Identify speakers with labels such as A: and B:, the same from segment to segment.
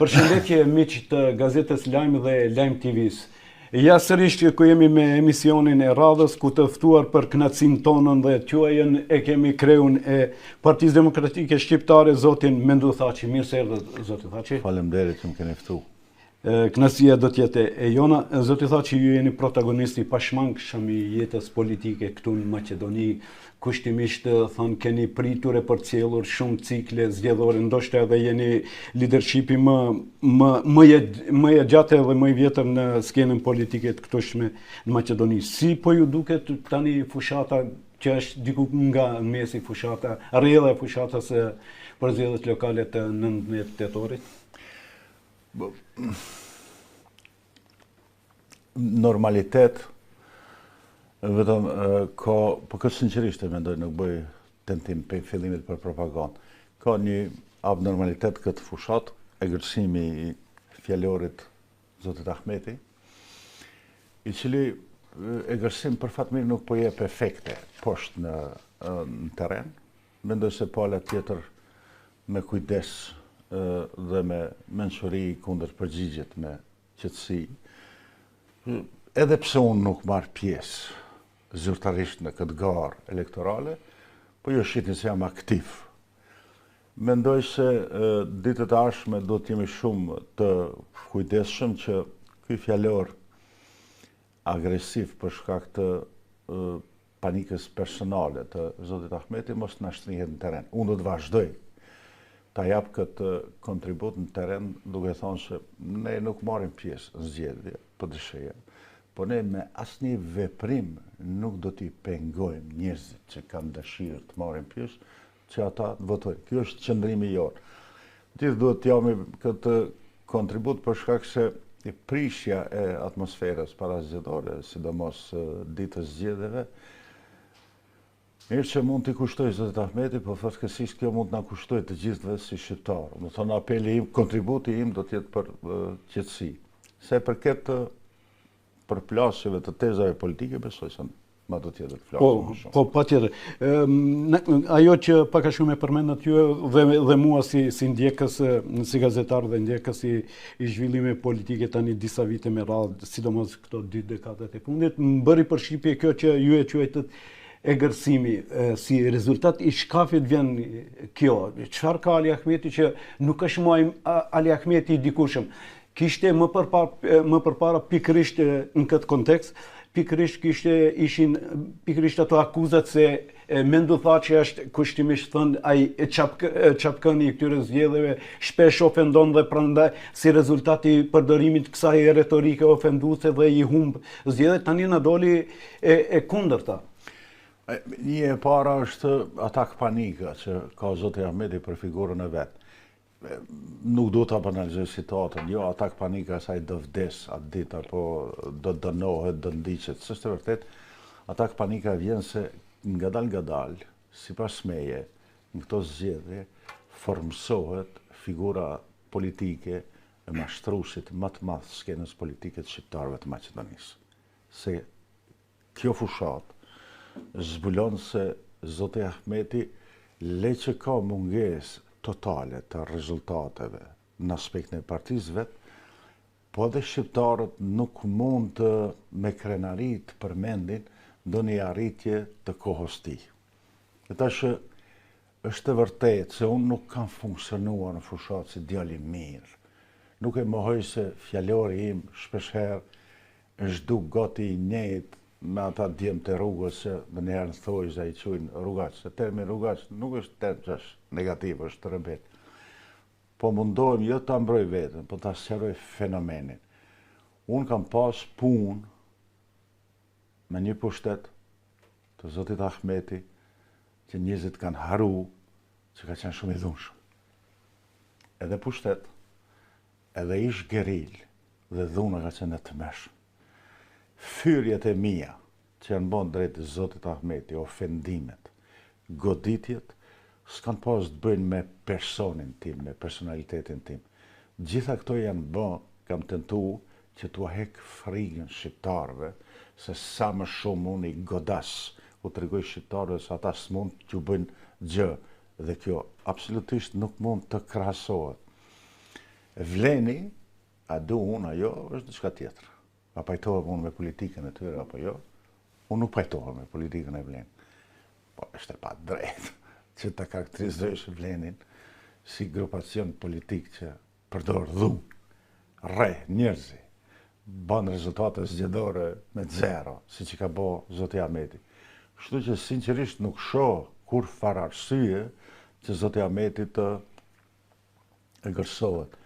A: Përshëndetje miq të gazetës Lajm dhe Lajm TV-s. Ja sërish ku jemi me emisionin e radhës, ku të ftuar për kënaqësinë tonën dhe quajën e kemi kreun e Partisë Demokratike Shqiptare, zotin Mendu Thaçi. Mirë se erdhët, zoti Thaçi.
B: Faleminderit që më keni ftuar.
A: Kënaqësia do të jetë e jona. Zoti Thaçi, ju jeni protagonisti pashmangshëm i jetës politike këtu në Maqedoni. Kushtimisht thënë keni pritur e përcjellur shumë cikle zgjedhore, ndoshta edhe jeni leadershipi më e gjatë dhe më i vjetër në skenën politike të këtushme në Maqedoni. Si po ju duket tani fushata që është diku nga mesi fushata, rrjedha e fushatës për zgjedhjet lokale të 19 tetorit?
B: Normalitet, vetëm po këtë sinqerisht e mendoj, nuk bëj tentim për fillimit për propagandë. Ka një abnormalitet këtë fushat, egërësimi i fjalorit zotit Ahmeti, i cili egërësim për fat mirë nuk po jep efekte poshtë në teren. Mendoj se pala tjetër me kujdes dhe me mençuri kundër përgjigjet me qetësi, edhe pse unë nuk marr pjesë zyrtarisht në këtë garë elektorale, po jo shihni se jam aktiv. Mendoj se ditët e ardhshme do të jemi shumë të kujdesshëm që ky fjalor agresiv për shkak të panikës personale të zotit Ahmeti mos na shtrihet në teren. Unë do të vazhdoj ta jap këtë kontribut në teren, duke thonë se ne nuk marrim pjesë në zgjedhje, po dësheja. Po ne me asnjë veprim nuk do t'i pengojmë njerëzit që kanë dëshirë të marrin pjesë, që ata të votojnë. Ky është qëndrimi jonë. Gjithë duhet të japim këtë kontribut për shkak se prishja e atmosferës parazgjedhore, sidomos ditës zgjedhjeve, mirë që mund t'i kushtoj zotit Ahmeti, po fatkeqësisht kjo mund t'na kushtoj të gjithëve si shqiptarë. Do thonë apeli im, kontributi im do t'jetë për qetësi. Se përket përplasjeve të tezave politike, besoj se ma do tjetër të flasë.
A: Po, pa tjetër. Ajo që pak a shumë e përmendat ju dhe mua si ndjekës, si gazetar dhe ndjekës i zhvillime politike tani disa vite me radhë, sidomos këto 2 dekadat e fundit, më bëri përshtypje kjo që ju e quajtët egërësimi, si rezultat i shkafit vjen kjo. Çfarë ka Ali Ahmeti që nuk është më Ali Ahmeti i dikushëm? Kishte më përpara pikërisht në këtë kontekst, ishin pikërisht ato akuzat se Mendu Thaçi është kushtimisht thënë ai çapkëni i këtyre zgjedhjeve, shpesh ofendon dhe prandaj si rezultat i përdorimit të kësaj retorike ofenduese dhe i humb zgjedhjet, tani na doli e kundërta.
B: Një e para është atak panika që ka zoti Ahmeti për figurën e vet. Nuk do të analizoj situatën, jo atak panika sa i do vdes atë ditë, apo do dënohet, do ndiqet. S'është e vërtet, atak panika vjen se ngadal, sipas meje, në këto zgjedhje formsohet figura politike e mashtruesit më të madh skenës politike të shqiptarëve të Maqedonisë. Se kjo fushat zbulon se zoti Ahmeti le që ka mungesë totale të rezultateve në aspektin e partisë vet, po dhe shqiptarët nuk mund të me krenari të përmendin ndonjë arritje të kohës tij. Ata që është e vërtetë se unë nuk kam funksionuar në fushat si djali mirë. Nuk e mohoj se fjalori im shpeshherë është duk gati i njëjtë me ata djemë të rrugës që më njerë në thojë që i quajnë rrugaq. Se termi rrugaq nuk është term që është negativ, është rebel. Po mundohem jo ta mbroj vetën, po ta sqaroj fenomenin. Unë kam pas punë me një pushtet të zotit Ahmeti që njerëzit kanë haru që ka qenë shumë i dhunshëm. Edhe pushtet, edhe ish geril dhe dhuna ka qenë e tmeshme. Fyrjet e mia që janë bën drejt zotit Ahmeti, ofendimet, goditjet, s'kan pas të bëjnë me personin tim, me personalitetin tim. Gjitha këto janë bën, kam tentuar që t'u hek frikën shqiptarëve, se sa më shumë unë i godas u tregoj shqiptarëve se ata s'mund t'ju bëjnë gjë, dhe kjo absolutisht nuk mund të krahasohet. Vleni, a du unë, ajo, është diçka tjetër. A pajtohem unë me politikën e tyre, apo jo? Unë nuk pajtohem me politikën e Vlenit. Po, është e pa drejtë që të karakterizojsh Vlenin si grupacion politik që përdor dhunë, rre, njerëzi, ban rezultate zgjedhore me zero, si që ka bo Zoti Ahmeti. Kështu që sinqerisht nuk shoh kur fare arsye që Zoti Ahmeti të gërsohet.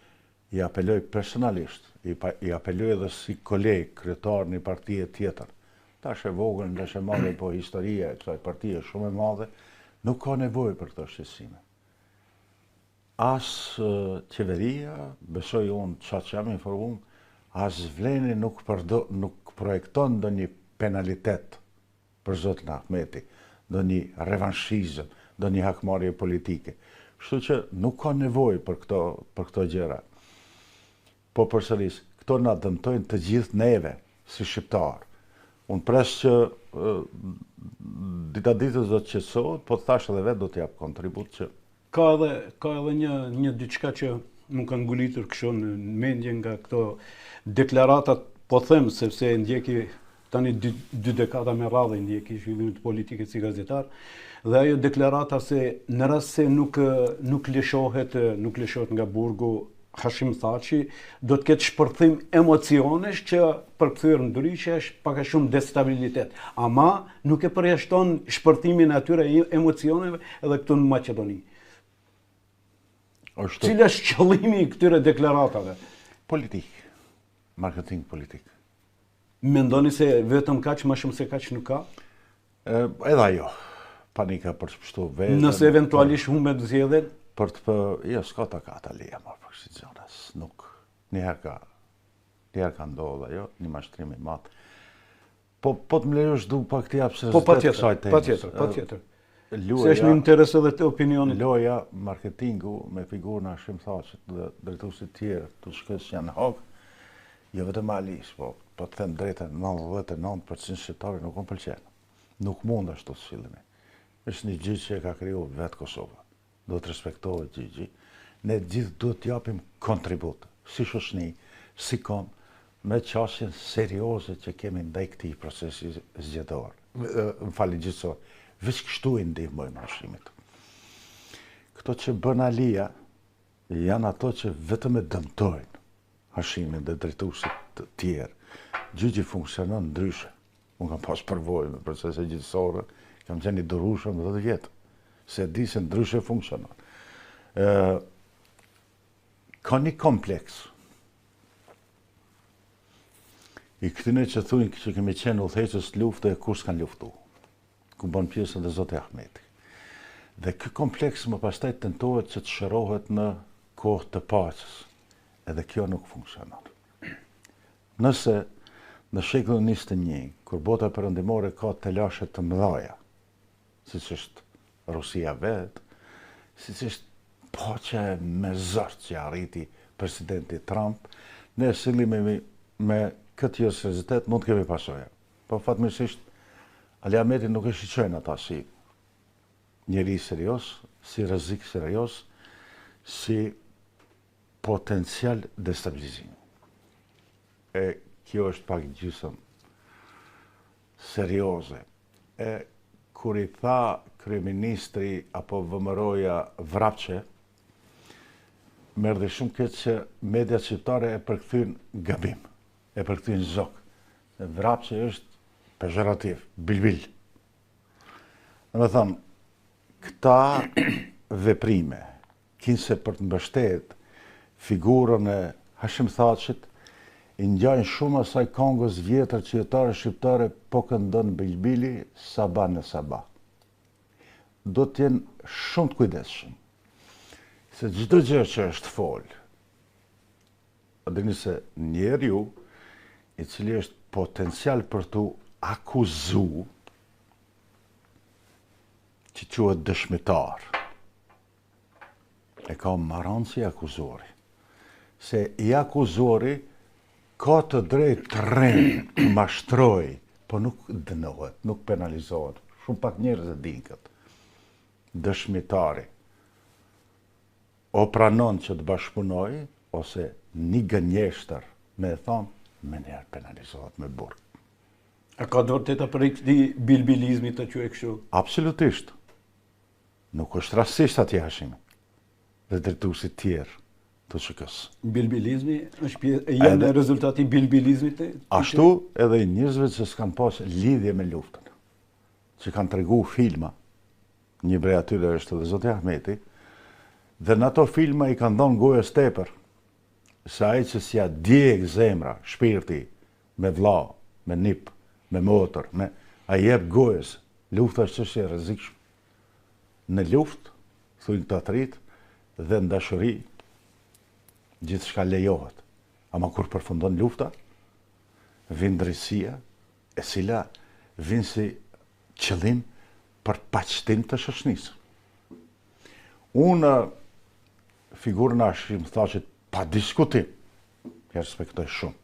B: I apeloj personalisht, i apeloj edhe si koleg, kryetar një partije tjetër. Tash e vogël, ndash e madhe, po historia e kësaj partije shumë e madhe, nuk ka nevojë për këto shqetësime. As qeveria, besoj unë qatë që jam informuar, as Vleni nuk projekton ndonjë penalitet për Zotin Ahmeti, ndonjë revanshizëm, ndonjë hakmarrje politike. Kështu që nuk ka nevojë për këto gjëra. Po përsëris, këto na dëmtojnë të gjithë neve si shqiptar. Unë pres që dita ditës do të qetësohet, po thash edhe vetë do të jap kontribut që
A: Ka edhe një diçka që më ka ngulitur kështu në mendje nga këto deklaratat, po them sepse ndjeki tani dy dekada me radhë ndjeki zhvillimin të politikës si gazetar, dhe ajo deklarata se në rast se nuk lëshohet nga burgu Hashim Thaçi, do të ketë shpërthim emocionesh që përkthyer ndryshe është pak a shumë destabilitet. Ama nuk e përjashton shpërthimin e atyre emocioneve edhe këtu në Maqedoni. Cili është qëllimi i këtyre deklaratave?
B: Politik, marketing politik.
A: Mendoni se vetëm kaq, më shumë se kaq nuk ka?
B: Edhe ajo, panika për të pështu vetëm.
A: Nëse eventualisht humbet zgjedhjen?
B: Për të jo, s'ka ta ka Italia, ma për shqiziones, nuk, njëherë ka ndodhë ajo, një mashtrim i matë. Po të më lejosh du pak të japë se
A: rëzdet kësaj temës. Pa tjetër. Se është një interes edhe të opinionit.
B: Loja, marketingu me figurën Hashim Thaçit dhe drejtuesit tjerë të shkës që janë hog, jo vetëm Alis, po të them drejtën 99% shqiptarë nuk më pëlqenë. Nuk mund ashtu të fillimi. Është një gjë që e ka kriju vetë Kosova. Do të respektohet gjigji. Ne gjithë duhet të japim kontribut, si shoqëni, si kom, me qasjen serioze që kemi ndaj këtij procesi zgjedhor. Më falni gjithësor. Veç kështu i ndihmojmë Hashimit. Këto që bën Alia janë ato që vetëm e dëmtojnë Hashimin dhe drejtuesit të tjerë. Gjigji funksionon ndryshe. Unë kam pas përvojë me procese gjithësore, kam qenë i durueshëm 10 vjet. Se di se ndryshe funksionon. Ka një kompleks. I këtyne që thuin që kemi qenë udhëheqës lufte e kur s'kan luftu. Ku bën pjesë dhe Zoti Ahmeti. Dhe ky kompleks më pastaj tentohet që të shërohet në kohë të paqes. Edhe kjo nuk funksionon. Nëse në shekullin 21, kur bota perëndimore ka telashe të mëdha, siç është Rusia vetë, siç është paqja me zërt që arriti presidenti Trump, ne sillemi me këtë seriozitet mund të kemi pasoja. Po fatmirësisht Ali Ahmeti nuk e shiqojnë ata si njeri serios, si rrezik serios, si potencial destabilizim. E kjo është pak gjysmë serioze. Kur i tha kryeministri apo vëmëroja Vrapçe, merdi shumë keq që media shqiptare e përkthyn gabim, e përkthyn zok. Vrapçe është pejorativ, bilbil. Dhe me thëmë, këta veprime, kinse për të mbështet figurën e Hashim Thaçit, i ngjajnë shumë asaj kongës vjetër që jetare shqiptare po këndon bilbili sabah në sabah. Do të jenë shumë të kujdesshëm. Se çdo gjë që është fol, dini se njeriu i cili është potencial për tu akuzu, që quhet dëshmitar, e ka marrën si akuzori. Se i akuzori ka të drejtë të rrenë, të mashtroj, po nuk dënohet, nuk penalizohet. Shumë pak njerëz e dinë këtë. Dëshmitari o pranon që të bashkëpunoj, ose një gënjeshtër me e thonë, me njerë penalizohet me burg.
A: A ka do të për këti bilbilizmi të që e kështu?
B: Absolutisht. Nuk është rastisht atje Hashimi dhe drejtuesit tjerë të QK-s.
A: Bilbilizmi është janë rezultati bilbilizmit?
B: Ashtu edhe njerëzve që s'kanë pas lidhje me luftën, që kanë tregu filma, një prej atyre është edhe Zoti Ahmeti, dhe në ato filma i kanë dhënë gojës tepër, se ai që s'ja djeg zemra, shpirti, me vlla, me nip, me motor, a jep gojës, lufta është çështje e rrezikshme. Në luftë, thujnë të atrit, dhe në dashuri, gjithçka lejohet. Ama kur përfundon lufta, vjen drejtësia, e cila vjen si qëllim për paqëtim të shoqënisë. Unë figurën e Hashim Thaqit pa diskutim, e respektoj shumë.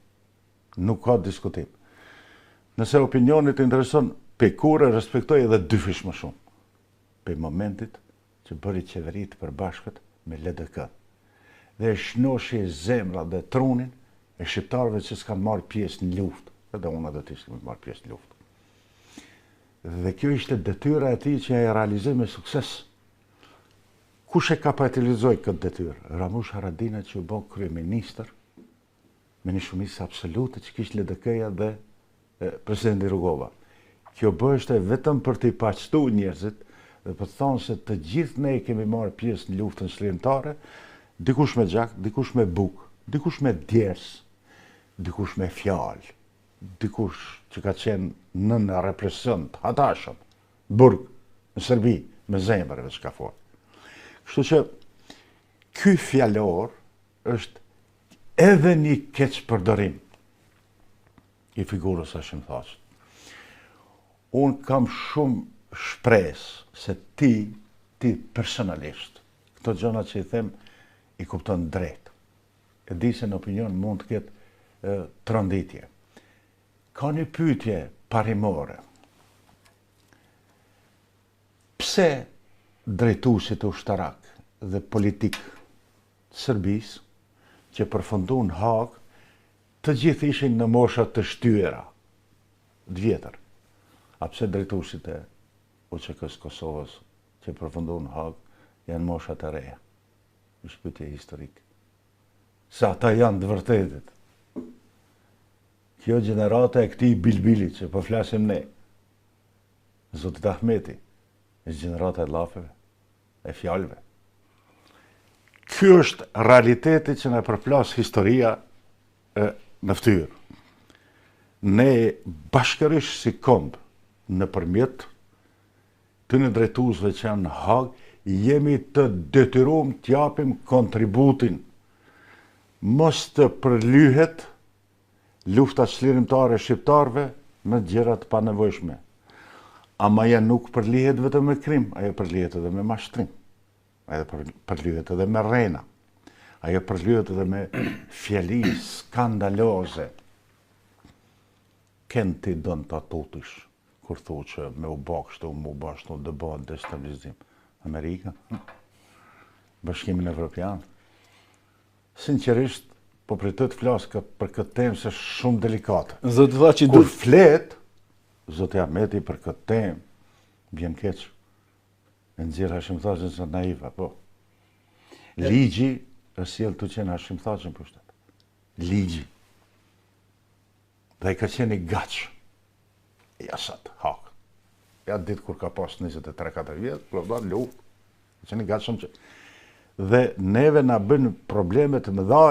B: Nuk ka diskutim. Nëse opinionit intereson, pe kure respektoj edhe dyfish më shumë. Pe momentit që bëri qeveri të përbashkët me LDK. Dhe e shnoshi zemra dhe trunin e shqiptarëve që s'kanë marrë pjesë në luftë, edhe unë edhe ti s'kemi marrë pjesë në luftë. Dhe kjo ishte detyra e tij që e realizoi me sukses. Kush e kapitalizoi këtë detyrë? Ramush Haradinaj që u bë kryeministër me një shumicë absolute që kishte LDK-ja dhe presidenti Rugova. Kjo bëheshte vetëm për t'i paqëtuar njerëzit dhe për të thonë se të gjithë ne kemi marrë pjesë në luftën shlirimtare, dikush me gjak, dikush me buk, dikush me djers, dikush me fjalë, dikush që ka qenë në represion të hatashëm, burg, në Serbi, me zemër e çka fort. Kështu që ky fjalor është edhe një keq përdorim i figurës Hashim Thaqit. Unë kam shumë shpresë se ti personalisht, këto gjëra që i them, i kupton drejt. E di se në opinion mund të ketë tronditje. Ka një pyetje parimore. Pse drejtuesit ushtarak dhe politik të Serbisë që përfunduan në Hag, të gjithë ishin në mosha të shtyera, të vjetër. A pse drejtuesit e UÇK-s Kosovës që përfunduan në Hag janë mosha të reja? Është pyetje historike. Se ata janë të vërtetit. Kjo gjenerata e këtij bilbilit që po flasim ne, Zotit Ahmeti, është gjenerata e llafeve, e fjalëve. Ky është realiteti që na përplas historia në fytyrë. Ne bashkërisht si komb nëpërmjet këtyre drejtuesve që janë në Hag, jemi të detyruar të japim kontributin. Mos të përlyhet lufta çlirimtare e shqiptarëve me gjëra të panevojshme. Ama ja nuk përlihet vetëm me krim, ajo përlihet edhe me mashtrim. Ajo përlihet edhe me rrena. Ajo përlihet edhe me fjali skandaloze. Kenti don ta tutësh kur thotë që me u bë kështu, me u bë ashtu, do bëhet destabilizim. Amerika, Bashkimin Evropian. Sinqerisht, po pritet të flas për këtë temë se është shumë delikate.
A: Zoti Thaçi
B: Kur flet Zoti Ahmeti për këtë temë, vjen keq. E nxjerr Hashim Thaqin se naiv apo. Ligji është sjell të qenë Hashim Thaqin për shtat. Ligji. Dhe i ka qenë i gaç. Ja sot, hak. Ja ditë kur ka pas 23-4 vjet, prodhon luftë. Ka qenë i gatshëm që dhe neve na bën probleme të mëdha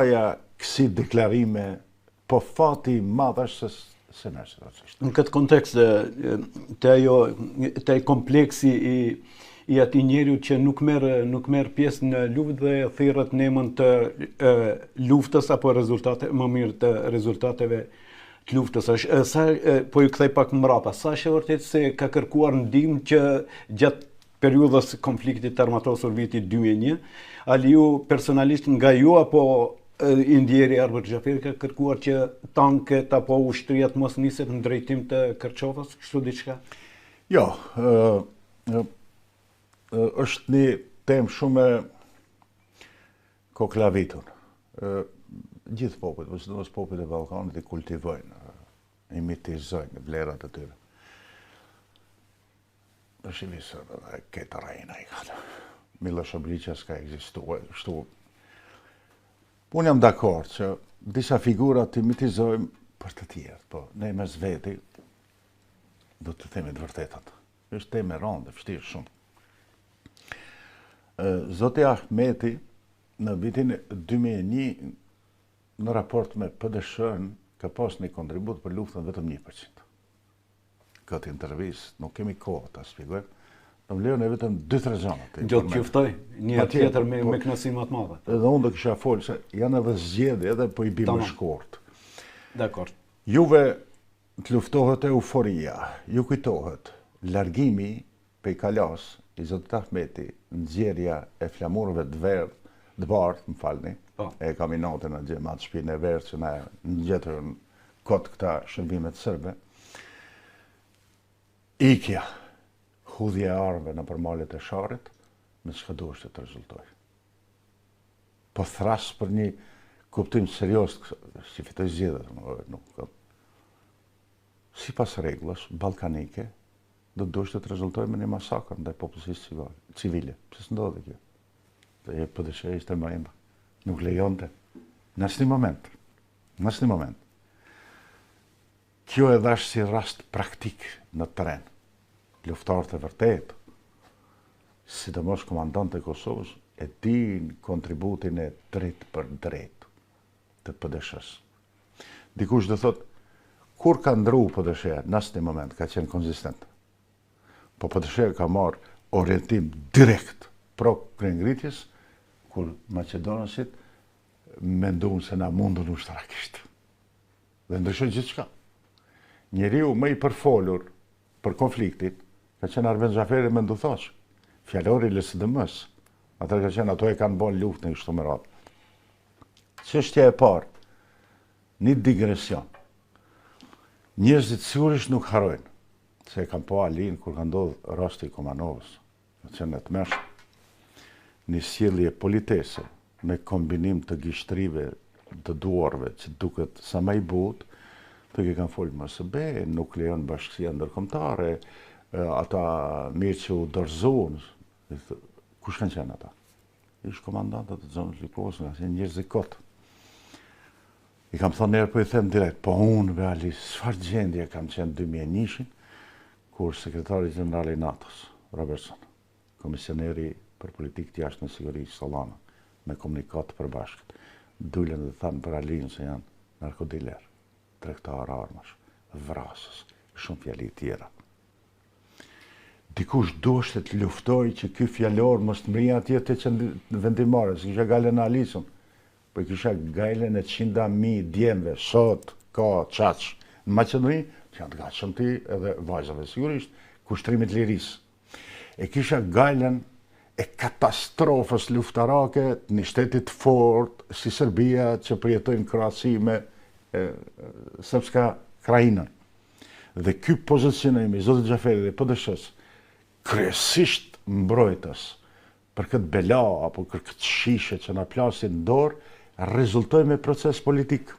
B: kësi deklarime, po fati i madh është se na është.
A: Në këtë kontekst të ai kompleksi i atij njeriu që nuk merr pjesë në luftë dhe thirrët në emën të luftës apo të rezultateve të luftës. Po ju kthej pak mbrapa. Sa është e vërtetë se ka kërkuar ndihmë që gjatë periudhës konfliktit armatosur vitit 2001, Aliu personalisht nga ju apo i ndjeri Arber Xhaferi ka kërkuar që tanket apo ushtria të mos niset në drejtim të Kërçovës, kështu diçka?
B: Jo, është një temë shumë koklavitur. Gjithë popujt, por sidomos popujt e Ballkanit i kultivojnë, i mitizojnë vlerat e tyre. Në Shqipërisë këtë rejna i kanë. Miloševića s'ka ekzistuar, kështu. Unë jam dakord që disa figura të mitizojmë për të tjerë, po ne mes veti do të themi të vërtetat. Është temë e rëndë, vështirë shumë. Zoti Ahmeti në vitin 2001 në raport me PDSH-n ka pas një kontribut për luftën vetëm 1%. Këtë intervistë nuk kemi kohë ta shpjegojmë. Në vlerën e vetëm 2-3 gjëra.
A: Gjotë qëftoj, një tjetër me kënaqësi më të madhe.
B: Edhe unë do kisha folë se janë edhe zgjedhje edhe po i bim më shkurt.
A: Dakor.
B: Juve të luftohet euforia, ju kujtohet largimi pej Kalas i Zotit Ahmeti, nxjerrja e flamurëve të bardhë, më falni, e kaminatën në gjemat shpinë e verdhë që na ngjetën kot këta shërbimet serbe. Ikja, hudhja e armëve në përmalet e Sharrit, me çka duhet të rezultoj. Po thras për një kuptim serios si fitoj zgjedhjet, nuk. Sipas rregullash ballkanike, do të duhet të rezultoj me një masakër ndaj popullsisë civile. Pse s'ndodhi kjo? Dhe PDSH ishte më imba. Nuk lejonte. Në asnjë moment. Kjo e dhash si rast praktik në terren. Luftarët e vërtet, sidomos komandantë e Kosovës, e din kontributin e drejt për drejt të PDSH-s. Dikush do thot, kur ka ndru PDSH-ja, në asnjë moment ka qenë konzistent. Po PDSH-ja ka marrë orientim direkt pro krengritjes, kur Maqedonasit menduan se na mundun ushtarakisht. Dhe ndryshoi gjithçka. Njeriu më i përfolur për konfliktin ka qenë Arben Xhaferi me nduthosh, fjalori i LSDM-s. Ata ka qenë ato e kanë bën luftën kështu me radhë. Çështja e parë, një digresion. Njerëzit sigurisht nuk harrojnë se e kanë pa Alin kur ka ndodhur rasti i Komanovës. Ka qenë të mësht. Një sjellje politese me kombinim të gishtrive të duarve që duket sa më i butë, të ke kanë folë MSB, nuk lejon bashkësia ndërkombëtare, ata mirë që u dorëzuan. Kush kanë qenë ata? Ish komandantët të zonës Lipovës, nga qenë njerëz i kot. I kam thonë njerë, po i them direkt, po unë be Ali, çfarë gjendje kam qenë 2001-shin, kur sekretari gjenerali i NATO-s, Robertson, komisioneri për politikë të jashtme sigurisë Solana, me komunikat përbashkët, dulën dhe thanë për Alinë se janë narkodiler, tregtar armash, vrasës, shumë fjali tjera. Dikush duhet të luftoj që ky fjalor mos të mrija atje të që në vendimare, se kisha galen Alisën, po kisha galen e 100.000 djemve, sot, ka, qaq, në Maqedoni, që janë të gatshëm ti edhe vajzave sigurisht, kushtrimit lirisë. E kisha galen e katastrofës luftarake të një shtetit fort si Serbia që përjetojnë krahasi me Srpska Krajinën. Dhe ky pozicionim i Zotit Xhaferi dhe PDSH-s kryesisht mbrojtës për këtë bela apo për këtë shishe që na plasin dorë, rezultoi me proces politik.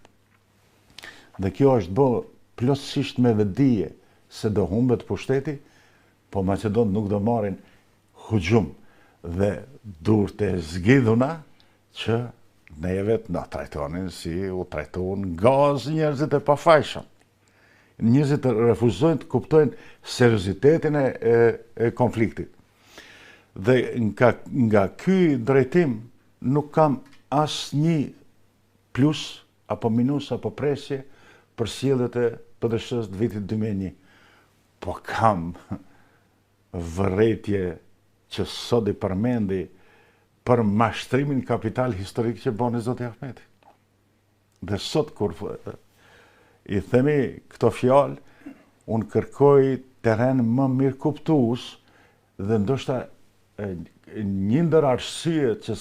B: Dhe kjo është bë plotësisht me vedije se do humbet pushteti, po Maqedonët nuk do marrin hujum dhe durët e zgjidhuna që neve na trajtonin si u trajton gaz njerëzit e pafajshëm. Njerëzit refuzojnë të kuptojnë seriozitetin e konfliktit. Dhe nga ky drejtim nuk kam asnjë plus apo minus apo presje për sjelljet e PDSH-s të vitit 2001. Po kam vërretje që sot i përmendi për mashtrimin kapital historik që bën Zoti Ahmeti. Dhe sot kur i themi këto fjalë, unë kërkoj terren më mirë kuptues dhe ndoshta një ndër arsyet që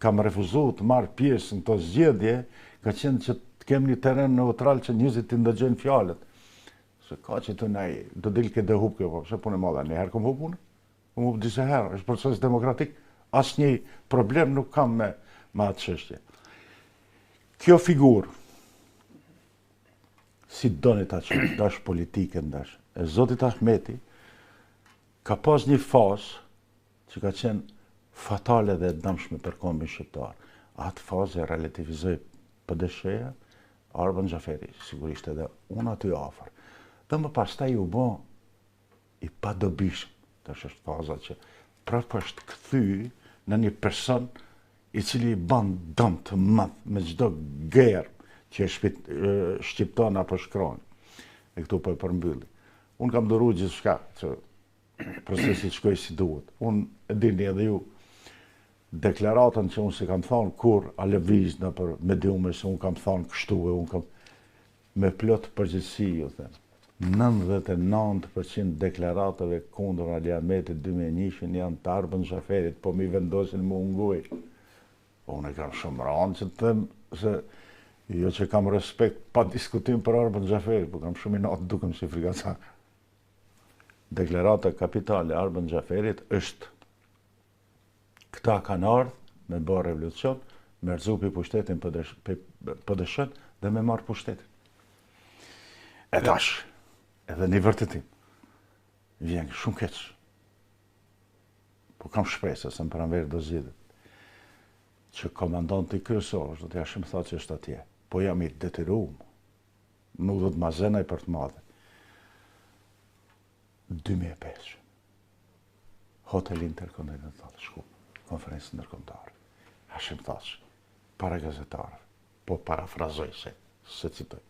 B: kam refuzuar të marr pjesë në këto zgjedhje ka qenë që të kem një terren neutral që njerëzit të ndëgjojnë fjalët. Se ka që të nej, do del ke dhe hub kjo, po, se punë e madhe, një herë kom hub punë? Kom hub disa herë, është proces demokratik, asnjë problem nuk kam me atë çështje. Kjo figurë, si doni ta që dash politike ndash, e Zotit Ahmeti ka pas një fazë që ka qenë fatale dhe dëmshme për kombin shqiptar. Atë fazë e relativizoi PD-sha, Arben Xhaferi, sigurisht edhe unë aty afër. Dhe më pastaj u bë i padobishëm. Tash është faza që prapë është kthy në një person i cili i ban dëm të madh me çdo gerë që e shqipton apo shkron. E këtu po e përmbylli. Unë kam dëruar gjithçka që procesi të shkojë si duhet. Unë e dini edhe ju deklaratën që unë se kam thonë kur a lëviz në për mediume se unë kam thonë kështu e unë kam me plot përgjithësi ju them. 99% deklaratave kundër Ali Ahmetit 2001 janë të Arben Xhaferit, po mi vendosin më unguj. Unë e kam shumë ranë që të them se jo që kam respekt pa diskutim për Arben Xhaferit, po kam shumë i natë dukem si frikacak. Deklarata kapitale e Arben Xhaferit është këta kanë ardhë me bërë revolucion, me rëzupi pushtetin PD-shën dhe me marë pushtetin. E tash, edhe një vërtetim, vjen shumë keq. Po kam shpresë, se më pranverë do zgjidhet, që komandanti kryesor, do t'ja shumë tha që është atje, po jam i detyruar, nuk do të ma zenaj për të madhe. 2005, Hotel Intercontinental, shku, konferencë ndërkombëtare. Hashim Thaç, para gazetarëve, po parafrazoj se citoj.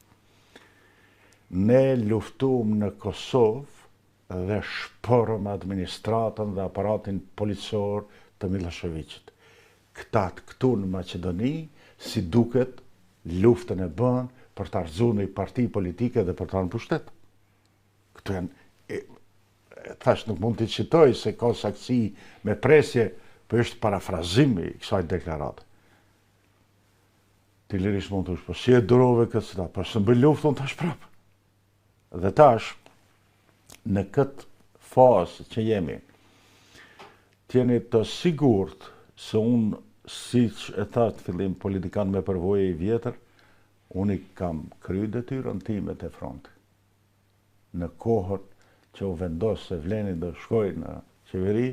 B: Ne luftuam në Kosovë dhe shpërëm administratën dhe aparatin policor të Miloševićit. Këta këtu në Maqedoni, si duket, luftën e bën për të arzuar një parti politike dhe për të arë në pushtet. Këtu janë, thash nuk mund të citoj se ka saktësi me presje, për është parafrazimi i kësaj deklarate. Ti lirisht mund të është, po si e durove këtë sëta, po së mbë luftën tash prapë. Dhe tash, në këtë fazë që jemi, tjeni të sigurt se unë, si që e tha të fillim politikan me përvoje i vjetër, unë i kam kry detyrën time të fronti. Në kohën që u vendosë se Vleni do shkoj në qeveri,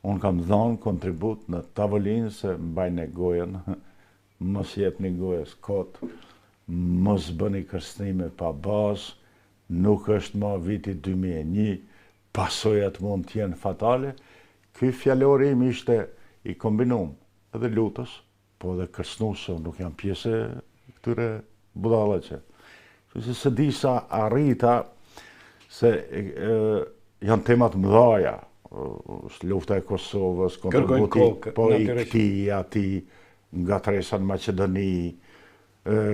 B: unë kam dhënë kontribut në tavolinë se mbajnë e gojen, mos jepni gojës kot, mos bëni kërcënime pa bazë, nuk është më viti 2001, pasojat mund të jenë fatale. Ky fjalori im ishte i kombinum edhe lutës, po edhe kërcënues, nuk janë pjesë e këtyre budallaqe. Kështu se di sa arrita se janë temat mëdhaja. Lufta e Kosovës, kontributi po i këtij ati, nga tresa në Maqedoni,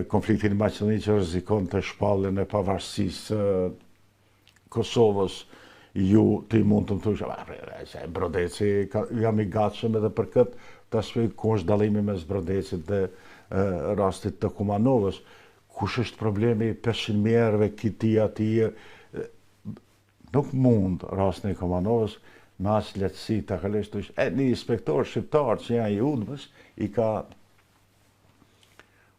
B: konflikti në Maqedoni që rrezikon të shpalljen e pavarësisë Kosovës, ju ti mund të më thush, Brodeci, jam i gatshëm edhe për këtë, ta shpjegoj ku është dallimi mes Brodecit dhe rastit të Kumanovës, kush është problemi 500.000 erëve këtij atij, nuk mund rastin e Kumanovës me asë lehtësi të kalesht një inspektor shqiptar që janë i udhës, i ka...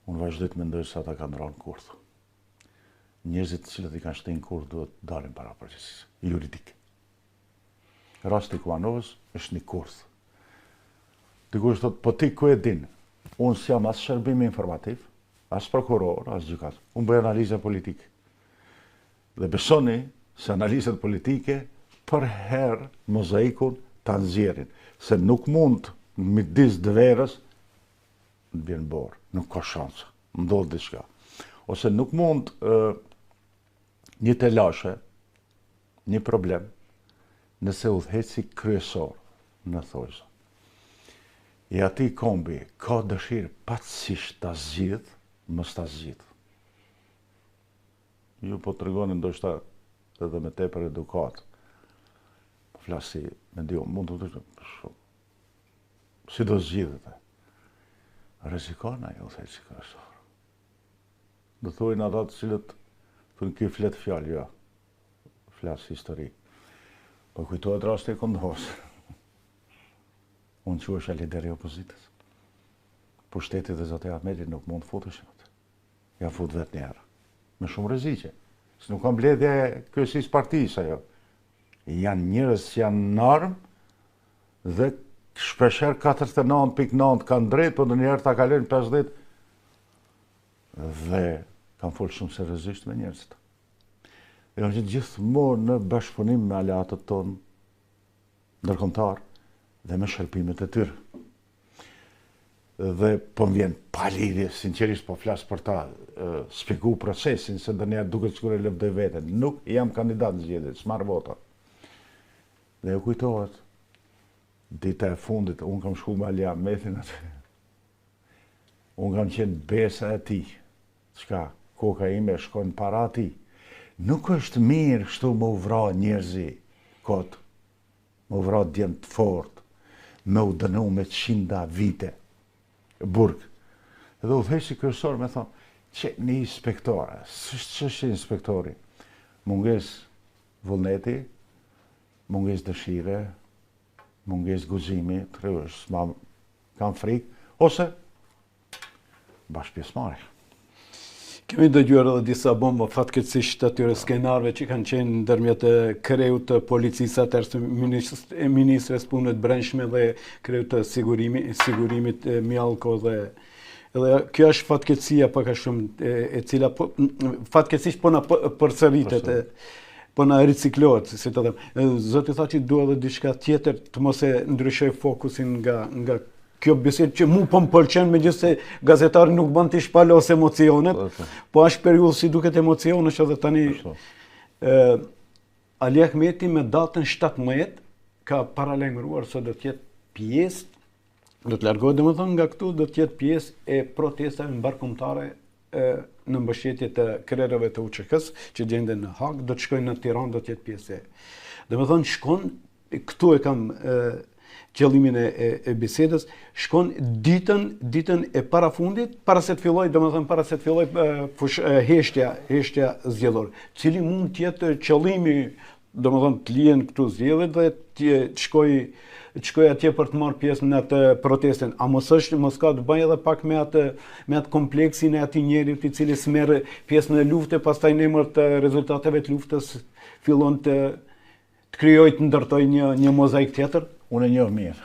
B: Unë vazhdoj të mendoj se ata kanë rënë kurth. Njerëzit të cilët i kanë shtënë kurth duhet dalin para përgjegjësisë, juridike. Rasti i Kumanovës është një kurth. Dikush thotë, po ti ku e din? Unë s'jam as shërbim informativ, as prokuror, as gjykat. Unë bëj analizë politike. Dhe besoni se analizat politike për herë mozaikun të nxjerrin, se nuk mund midis dëverës të bjen borë, nuk ka shanse, ndodh diçka. Ose nuk mund një telashe, një problem, nëse udhëheci kryesor në thojza. I ati kombi ka dëshirë patësisht ta zgjidh, mos ta zgjidh. Ju po të regoni ndoshta edhe me tepër edukat. Flasi me dio, mund të të shumë. Si do zgjidhete? Rrezikon ajo udhëheci kryesor. Do thojnë ata të cilët thonë ky flet fjalë, jo. Flas histori. Po kujtohet rasti i Kondovës. Unë quhesha lideri i opozitës. Pushteti dhe zoti Ahmeti nuk mund futeshin atë. ja fut vetë njerë. Me shumë rreziqe. Se nuk kam bledhje kryesis partisë ajo. Janë njerëz që janë në armë dhe shpesher 49.9 kanë drejt, por ndonjëherë ta kalojnë 50 dhe kanë folë shumë seriozisht me njerëzit. Dhe kanë qenë gjithmonë në bashkëpunim me aleatët tonë ndërkombëtar dhe me shërbimet e tyre. Dhe po më vjen pa lidhje, sinqerisht po flas për ta, shpjegu procesin se ndonjëherë duket sikur e lëvdoj veten. Nuk jam kandidat në zgjedhje, s'marr vota. Dhe ju kujtohet dita e fundit, unë kam shku me Alia Methin atë. Unë kam qenë besa e tij. Çka koka ime shkon para atij. Nuk është mirë kështu më u vra njerëzi kot, më u vra djemë të fort, me u dënu me 100 vite, burg. Edhe u thesi kryesor me thonë, që një inspektore, që është inspektori? Munges vullneti, munges dëshire, munges guzimi, të rrësh, kam frikë, ose bashkë pjesëmarrje.
A: Kemi dëgjuar edhe disa bomba fatkeqësisht atyre skenarëve që kanë qenë ndërmjet kreut të policisë atëherë ministres punët brendshme dhe kreut të sigurimit Mjallko dhe edhe kjo është fatkeqësia pak a shumë e cila fatkeqësisht po na përsëritet, po na riciklohet, si të them. Zoti tha që dua edhe diçka tjetër të mos e ndryshoj fokusin nga kjo bisedë që mu po më pëlqen, megjithëse gazetari nuk bën të shpalos emocionet, po është periudhë si duket emocionesh edhe tani. Ali Ahmeti me datën 17 ka paralajmëruar se do të jetë pjesë, do të largohet domethënë nga këtu, do të jetë pjesë e protestave mbarkombëtare në mbështetje të krerëve të UÇK-s që gjenden në Hag, do të shkojnë në Tiranë, do të jetë pjesë. Domethënë shkon, këtu e kam qëllimin e bisedës, shkon ditën e parafundit, para se të filloj, domethënë para se të filloj heshtja zgjedhore. Cili mund të jetë qëllimi, domethënë të lihen këtu zgjedhjet dhe të shkoj atje për të marrë pjesë në atë protestën. A mos ka të bëjë edhe pak me atë kompleksin e atij njerit i cili merr pjesë në luftë, pastaj në emër të rezultateve të luftës fillon të krijojë, të ndërtoj një mozaik tjetër?
B: Unë e njoh mirë,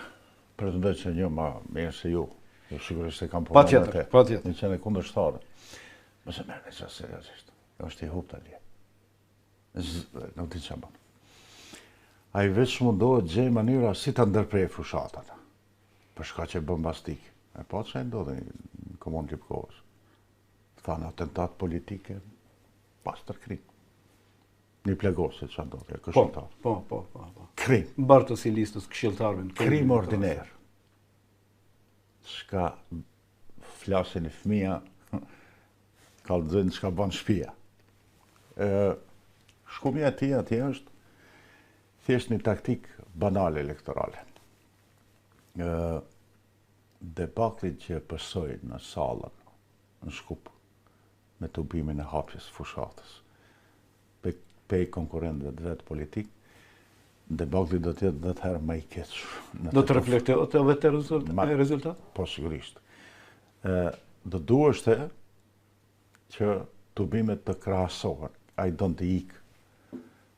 B: pretendoj që e njoh më mirë se ju. Jo sigurisht se kam punuar atë.
A: Patjetër.
B: Në qenë kundërshtar. Mos e merr me çfarë seriozisht. Është i hupt ali. Nuk di çfarë bën. Ai veç mundohet gjej mënyra si ta ndërprej fushatat. Për shkaqe bombastik. E po çfarë ndodhi në komunën Lipkovës. Thanë atentat politike pas tërkrim. Një plagosë që ndodhi, këshilltar.
A: Po.
B: Krim.
A: Bartos i listës këshilltarëve.
B: Krim ordiner. Çka flasin e fëmija, kallëzojnë çka bën shtëpia. Shkumja e tij atje është thjesht një taktik banale elektorale. Debaklit që pësojnë në sallën, në Shkup, me tubimin e hapjes fushatës, pe konkurrentëve të vetë politik, debakli do të jetë 10 herë më i keq.
A: Do të reflektohet edhe te rezultat?
B: Po sigurisht. Do duheshte që tubimet të krahasohen, ai don të ikë.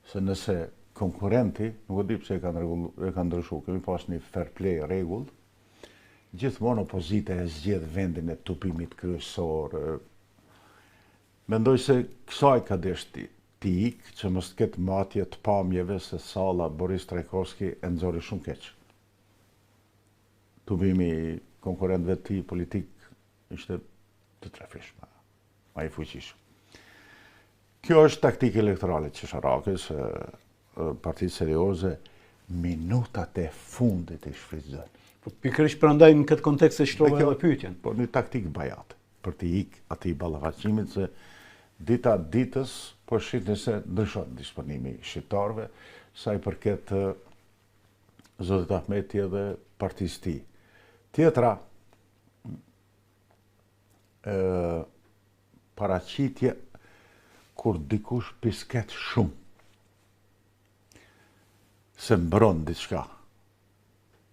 B: Se nëse konkurrenti, nuk e di pse e kanë ndryshuar, kemi pas një fair play rregull, gjithmonë opozita e zgjedh vendin e tubimit kryesor. Mendoj se kësaj ka deshti ti ikë, që mos të ketë matje të pamjeve se salla Boris Trajkovski e nxori shumë keq. Tubimi i konkurrentëve të tij politik ishte të trefishme, ma i fuqishëm. Kjo është taktikë elektorale qesharakës, partisë serioze, minutat e fundit i shfrytëzojnë.
A: Po pikërisht prandaj në këtë kontekst e shtrova edhe pyetjen.
B: Po një taktikë bajate, për të ikë atij ballafaqimit se dita ditës po shihni se ndryshon disponimi shqiptarëve sa i përket zotit Ahmeti edhe partisë tij. Tjetra, paraqitje kur dikush pisket shumë, se mbron diçka.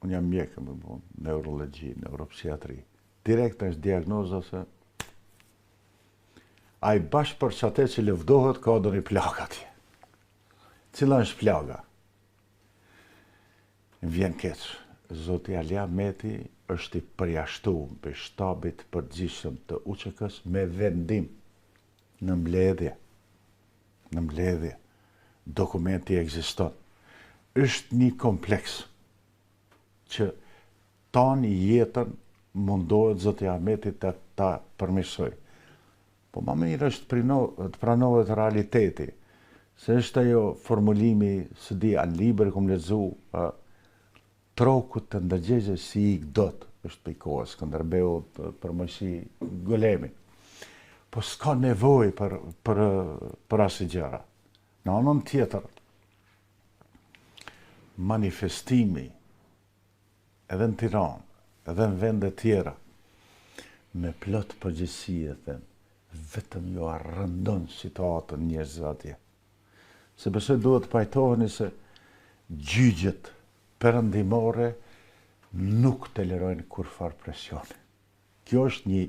B: Unë jam mjek, neurologji, neuropsiatri. Direkt është diagnoza se a i bashkë për që atë që lëvdohet ka do një plaga atje. Cila është plaga? Vjen keq. Zoti Ali Ahmeti është i përjashtuar për shtabit përgjithshëm të UÇK-s me vendim në mbledhje. Në mbledhje. Dokumenti ekziston. Është një kompleks që tani jetën mundohet Zoti Ahmeti të ta përmirësoj. Po më mirë është të pranohet realiteti, se është ajo formulimi, së di, anë liber, kom lexu, trokut të ndërgjegje si i dot, është për kohës, Skënderbeu përmësi Golemi. Po s'ka nevoj për asë gjëra. Në anën tjetër, manifestimi, edhe në Tiranë, edhe në vende tjera, me plot përgjithësi e them, vetëm jo arrëndon situatën njerëzve atje. Se besoj duhet të pajtoheni se gjyqjet perëndimore nuk tolerojnë kurfar presioni. Kjo është një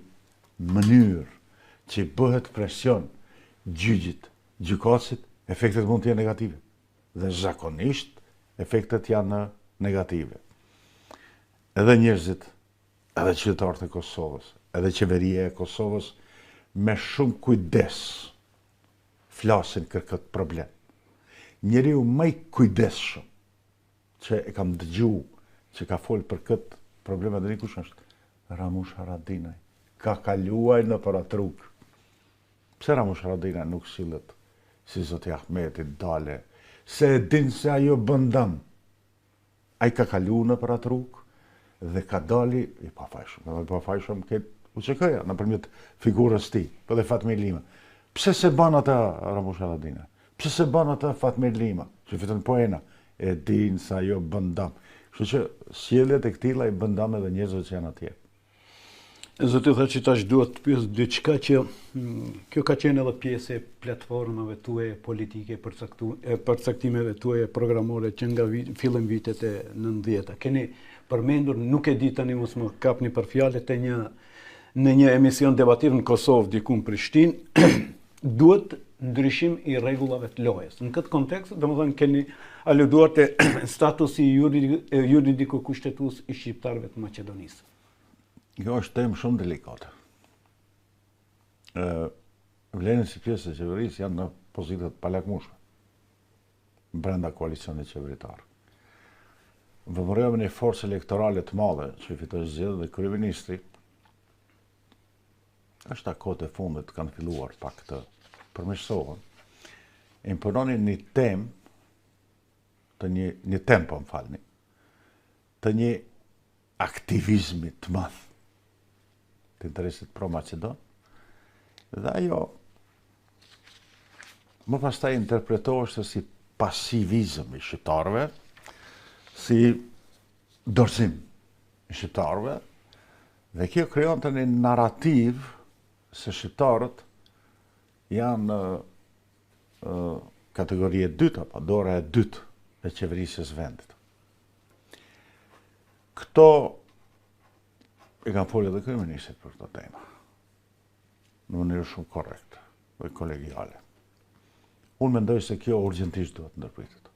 B: mënyrë që bëhet presion gjyqit, gjykatësit, efektet mund të jenë negative. Dhe zakonisht efektet janë negative. Edhe njerëzit, edhe qytetarët e Kosovës, edhe qeveria e Kosovës, me shumë kujdes flasin për këtë problem. Njeriu më i kujdesshëm që e kam dëgju që ka folë për këtë problem, edhe kush është? Ramush Haradinaj. Ka kaluaj në paratruk. Pse Ramush Haradinaj nuk sillet si Zoti Ahmeti dale? Se e din se ajo bëndam. Ai ka kalu në paratruk dhe ka dali i pafajshëm këtë UÇK-ja nëpërmjet figurës tij, po dhe Fatmir Lima. Pse se ban ata Ramush Haradinaj? Pse se ban ata Fatmir Lima? Që vetëm poena e din sa ajo bën dam. Kështu që sjelljet e këtilla i bën dam edhe njerëzve që janë atje.
A: Zoti tha që tash duhet të pyes diçka që kjo ka qenë edhe pjesë e platformave tuaja politike, përcaktimeve tuaja programore që nga fillim vitet e 90-ta. Keni përmendur, nuk e di tani mos më kapni për fjalët në një emision debativ në Kosovë diku në Prishtinë, duhet ndryshim i rregullave të lojës. Në këtë kontekst, domethënë keni aluduar te statusi juridiku kushtetues i shqiptarëve të Maqedonisë.
B: Kjo është temë shumë delikate. Vlenë si pjesë e qeverisë janë në pozitat palakmueshme brenda koalicionit qeveritar. Vëmërojmë një forcë elektorale të madhe që i fitoi zgjedhjet dhe kryeministri është kohët e fundit kanë filluar pak të përmirësohen. Impononin një temë një tempo, më falni, të një aktivizmi të madh të interesit pro-Macedon, dhe ajo më pastaj interpretoheshte si pasivizëm i shqiptarëve, si dorëzim i shqiptarëve, dhe kjo krijonte një narrativ se shqiptarët janë kategorie e dytë, apo dora e dytë e qeverisjes vendit. Këto e kanë folur edhe kryeministrit për këtë temë, në mënyrë shumë korrekte dhe kolegiale. Unë mendoj se kjo urgjentisht duhet ndërpritet.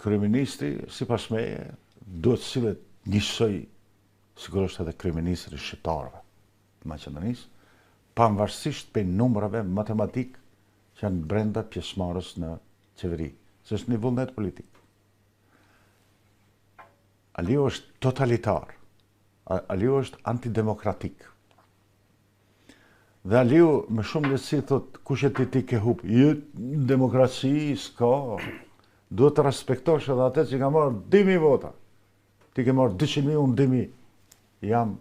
B: Kryeministri, sipas meje, duhet sillet njësoj, sigurisht edhe kryeministri shqiptarëve të Maqedonisë, pavarësisht për numrave matematik që janë brenda pjesëmarrës në qeveri, se është një vullnet politik. Aliu është totalitar, Aliu është antidemokratik. Dhe Aliu me shumë lehtësi thot, kush e ti ke hup? Jo, demokraci s'ka. Duhet të respektosh edhe atë që ka marrë 2.000 vota. Ti ke marrë 200.000, unë 2.000. Jam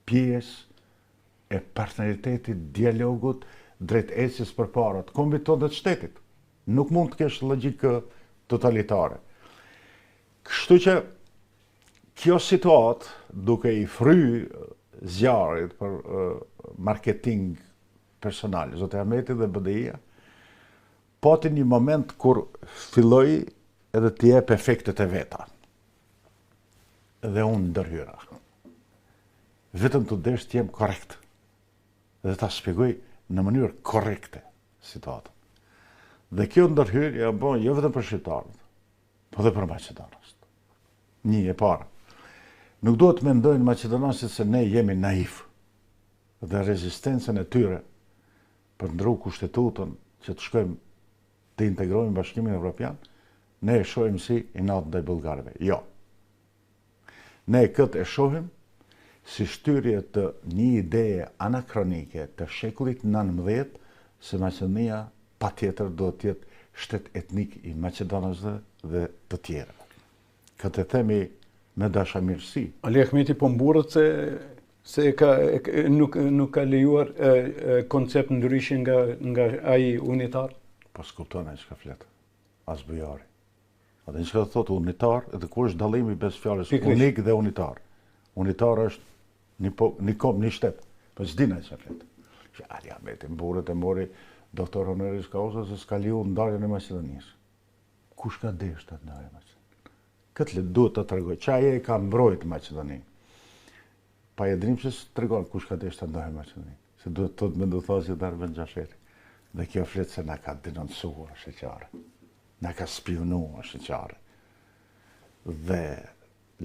B: pjesë e partneritetit, dialogut, drejt ecjes përpara të kombit tonë dhe të shtetit. Nuk mund të kesh logjikë totalitare. Kështu që kjo situatë, duke i fry zjarrit për marketing personal, Zoti Ahmeti dhe BDI-ja, pati një moment kur filloi edhe të jep efektet e veta. Dhe unë ndërhyra. Vetëm të desh të jem korrekt. dhe ta shpjegoj në mënyrë korrekte situatën. Dhe kjo ndërhyrje ja bën jo vetëm për shqiptarët, po dhe për maqedonasët. Një e para. Nuk duhet mendojnë maqedonasët se ne jemi naif dhe rezistencën e tyre për ndru kushtetutën që të shkojmë të integrojmë Bashkimin Evropian, ne e shohim si i natë ndaj bullgarëve. Jo. Ne këtë e shohim si shtyrje të një ideje anakronike të shekullit 19 se Maqedonia patjetër do të jetë shtet etnik i maqedonasëve dhe të tjerëve. Këtë e themi me dashamirësi.
A: Ali Ahmeti po mburret se nuk ka lejuar koncept ndryshe nga ai unitar.
B: Po s'kupton ai çka flet. As bujari. Atë çka thotë unitar, edhe ku është dallimi mes fjalës unik dhe unitar. Unitar është një kom, një shtet. Po s'din ai çka flet. Që Ali Ahmeti mburret e mori doktor honoris causa se s'ka lejuar ndarjen e Maqedonisë. Kush ka deshur të ndarë Maqedoninë? Këtë duhet të tregoj. Çaje e ka mbrojt Maqedoninë. Pa e drimshës tregon kush ka deshur të ndarë Maqedoninë. Se duhet të thotë me do thosë Darben Xhasheri. Dhe kjo flet se na ka denoncuar shoqare. Na ka spionuar shoqare. Dhe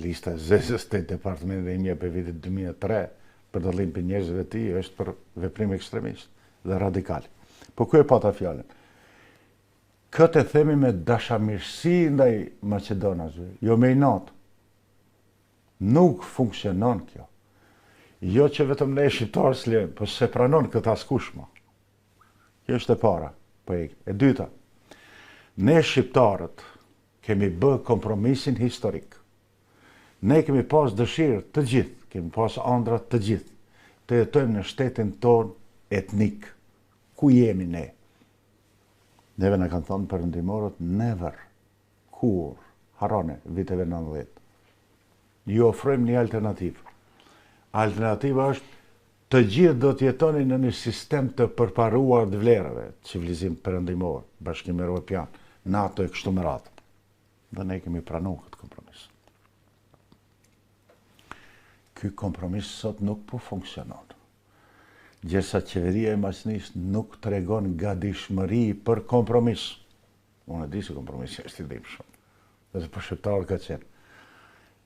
B: lista e zezës të departamentit e imja për vitit 2003 për dallim për njerëzve të tij është për veprim ekstremist dhe radikal. Po ku e pata fjalën? Këtë e themi me dashamirësi ndaj maqedonasëve, jo me inat. Nuk funksionon kjo. Jo që vetëm ne shqiptarë s'le, po se pranon këtë askush më. Kjo është e para, po e dyta. Ne shqiptarët kemi bë kompromisin historik. Ne kemi pas dëshirë të gjithë, kemi pas ëndra të gjithë, të jetojmë në shtetin ton etnik. Ku jemi ne? Neve na kanë thonë perëndimorët never, kur, harone, viteve 90. Ju ofrojmë një alternativë. Alternativa është të gjithë do të jetoni në një sistem të përparuar të vlerave, civilizim perëndimor, Bashkim Evropian, NATO e kështu me radhë. Dhe ne kemi pranuar këtë kompromis. Ky kompromis sot nuk po funksionon. Gjërsa qeveria e Maqedonisë nuk tregon gatishmëri për kompromis. Unë e di se kompromisi është i dhimbshëm. Dhe për shqiptarët ka qenë.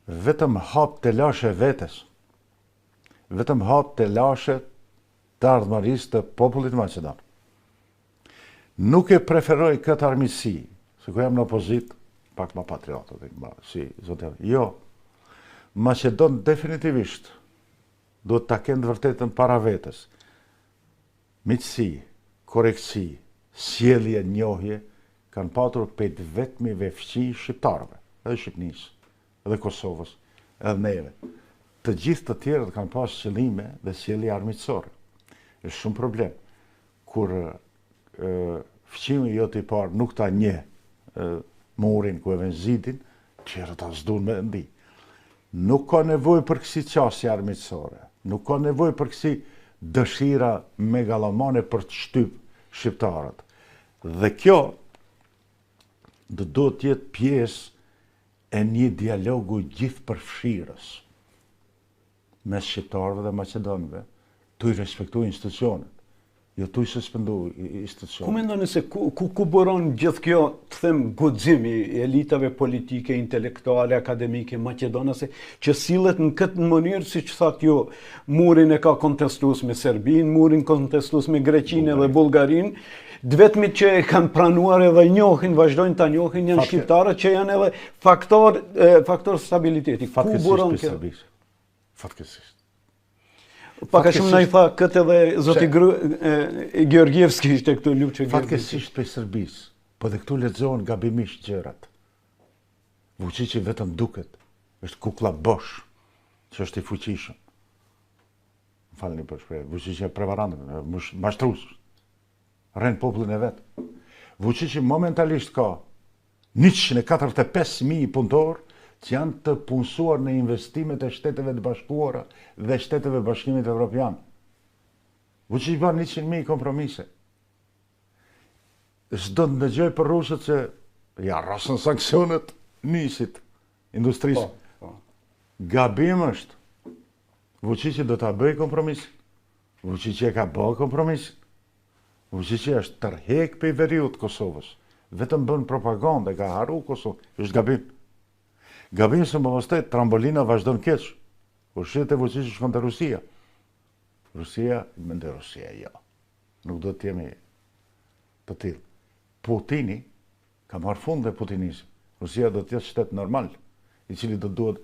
B: Vetëm hap të lashe vetes. Vetëm hap të lashe të ardhmërisë të popullit maqedon. Nuk e preferoj këtë armiqësi, se ku jam në opozit, pak ma patriotët, si zotë. Jo, Maqedon definitivisht do të kenë vërtetën para vetes. Miqësi, korektësi, sjellje, njohje kanë patur për vetmive fqi shqiptarëve, edhe Shqipnisë, edhe Kosovës, edhe neve. Të gjithë të tjerët kanë pas qëllime dhe sjellje armiqësore. Është shumë problem. Kur fqimi jo t'i parë nuk ta njeh murin ku e vën zidin, tjerët ta s'duan me ndi. Nuk ka nevojë për kësi qasje armiqësore. Nuk ka nevojë për kësi dëshira megalomane për të shtyp shqiptarët. Dhe kjo do të jetë pjesë e një dialogu gjithëpërfshirës mes shqiptarëve dhe maqedonëve, tu i respektu institucionet, jo tu i suspendu institucionet.
A: Ku mendoni se ku buron gjithë kjo, të them, guxim i elitave politike, intelektuale, akademike, maqedonase, që sillet në këtë mënyrë, si që thatë ju, murin e ka kontestues me Serbinë, murin kontestues me Greqinë dhe Bullgarinë, vetmit që e kanë pranuar edhe njohin, vazhdojnë ta njohin, janë shqiptarët që janë edhe faktor stabiliteti. Ku buron kjo?
B: Fatkesisht.
A: Pak a shumë na i tha këtë edhe zoti Georgievski ishte këtu Lupçe Georgievski.
B: Fatkesisht për Serbisë, po dhe këtu lexohen gabimisht gjërat. Vučići vetëm duket, është kuklla bosh, që është i fuqishëm. Më falni për shprehje, Vučići e prevarant, mashtrues. Rren popullin e vet. Vučići momentalisht ka 145.000 punëtor që janë të punësuar në investimet e Shteteve të Bashkuara dhe Shteteve Bashkimit Evropian. Vučići bën 100.000 kompromise. S'do të ndëgjoj për rusët që ja rrosën sanksionet nisit industrisë. Gabim është. Vučići do ta bëj kompromis. Vučić ka bërë kompromis. Vučić është tërhek për i veriut Kosovës. Vetëm bën propaganda, ka haru Kosovë. Është gabim. Gabim se më vështet, trambolina vazhdon keq. Ushqet e Vučić shkon të Rusia. Rusia, mendoj Rusia, jo. Nuk do të jemi të tillë. Putini ka marrë fund dhe putinizm. Rusia do të jetë shtet normal, i cili do duhet.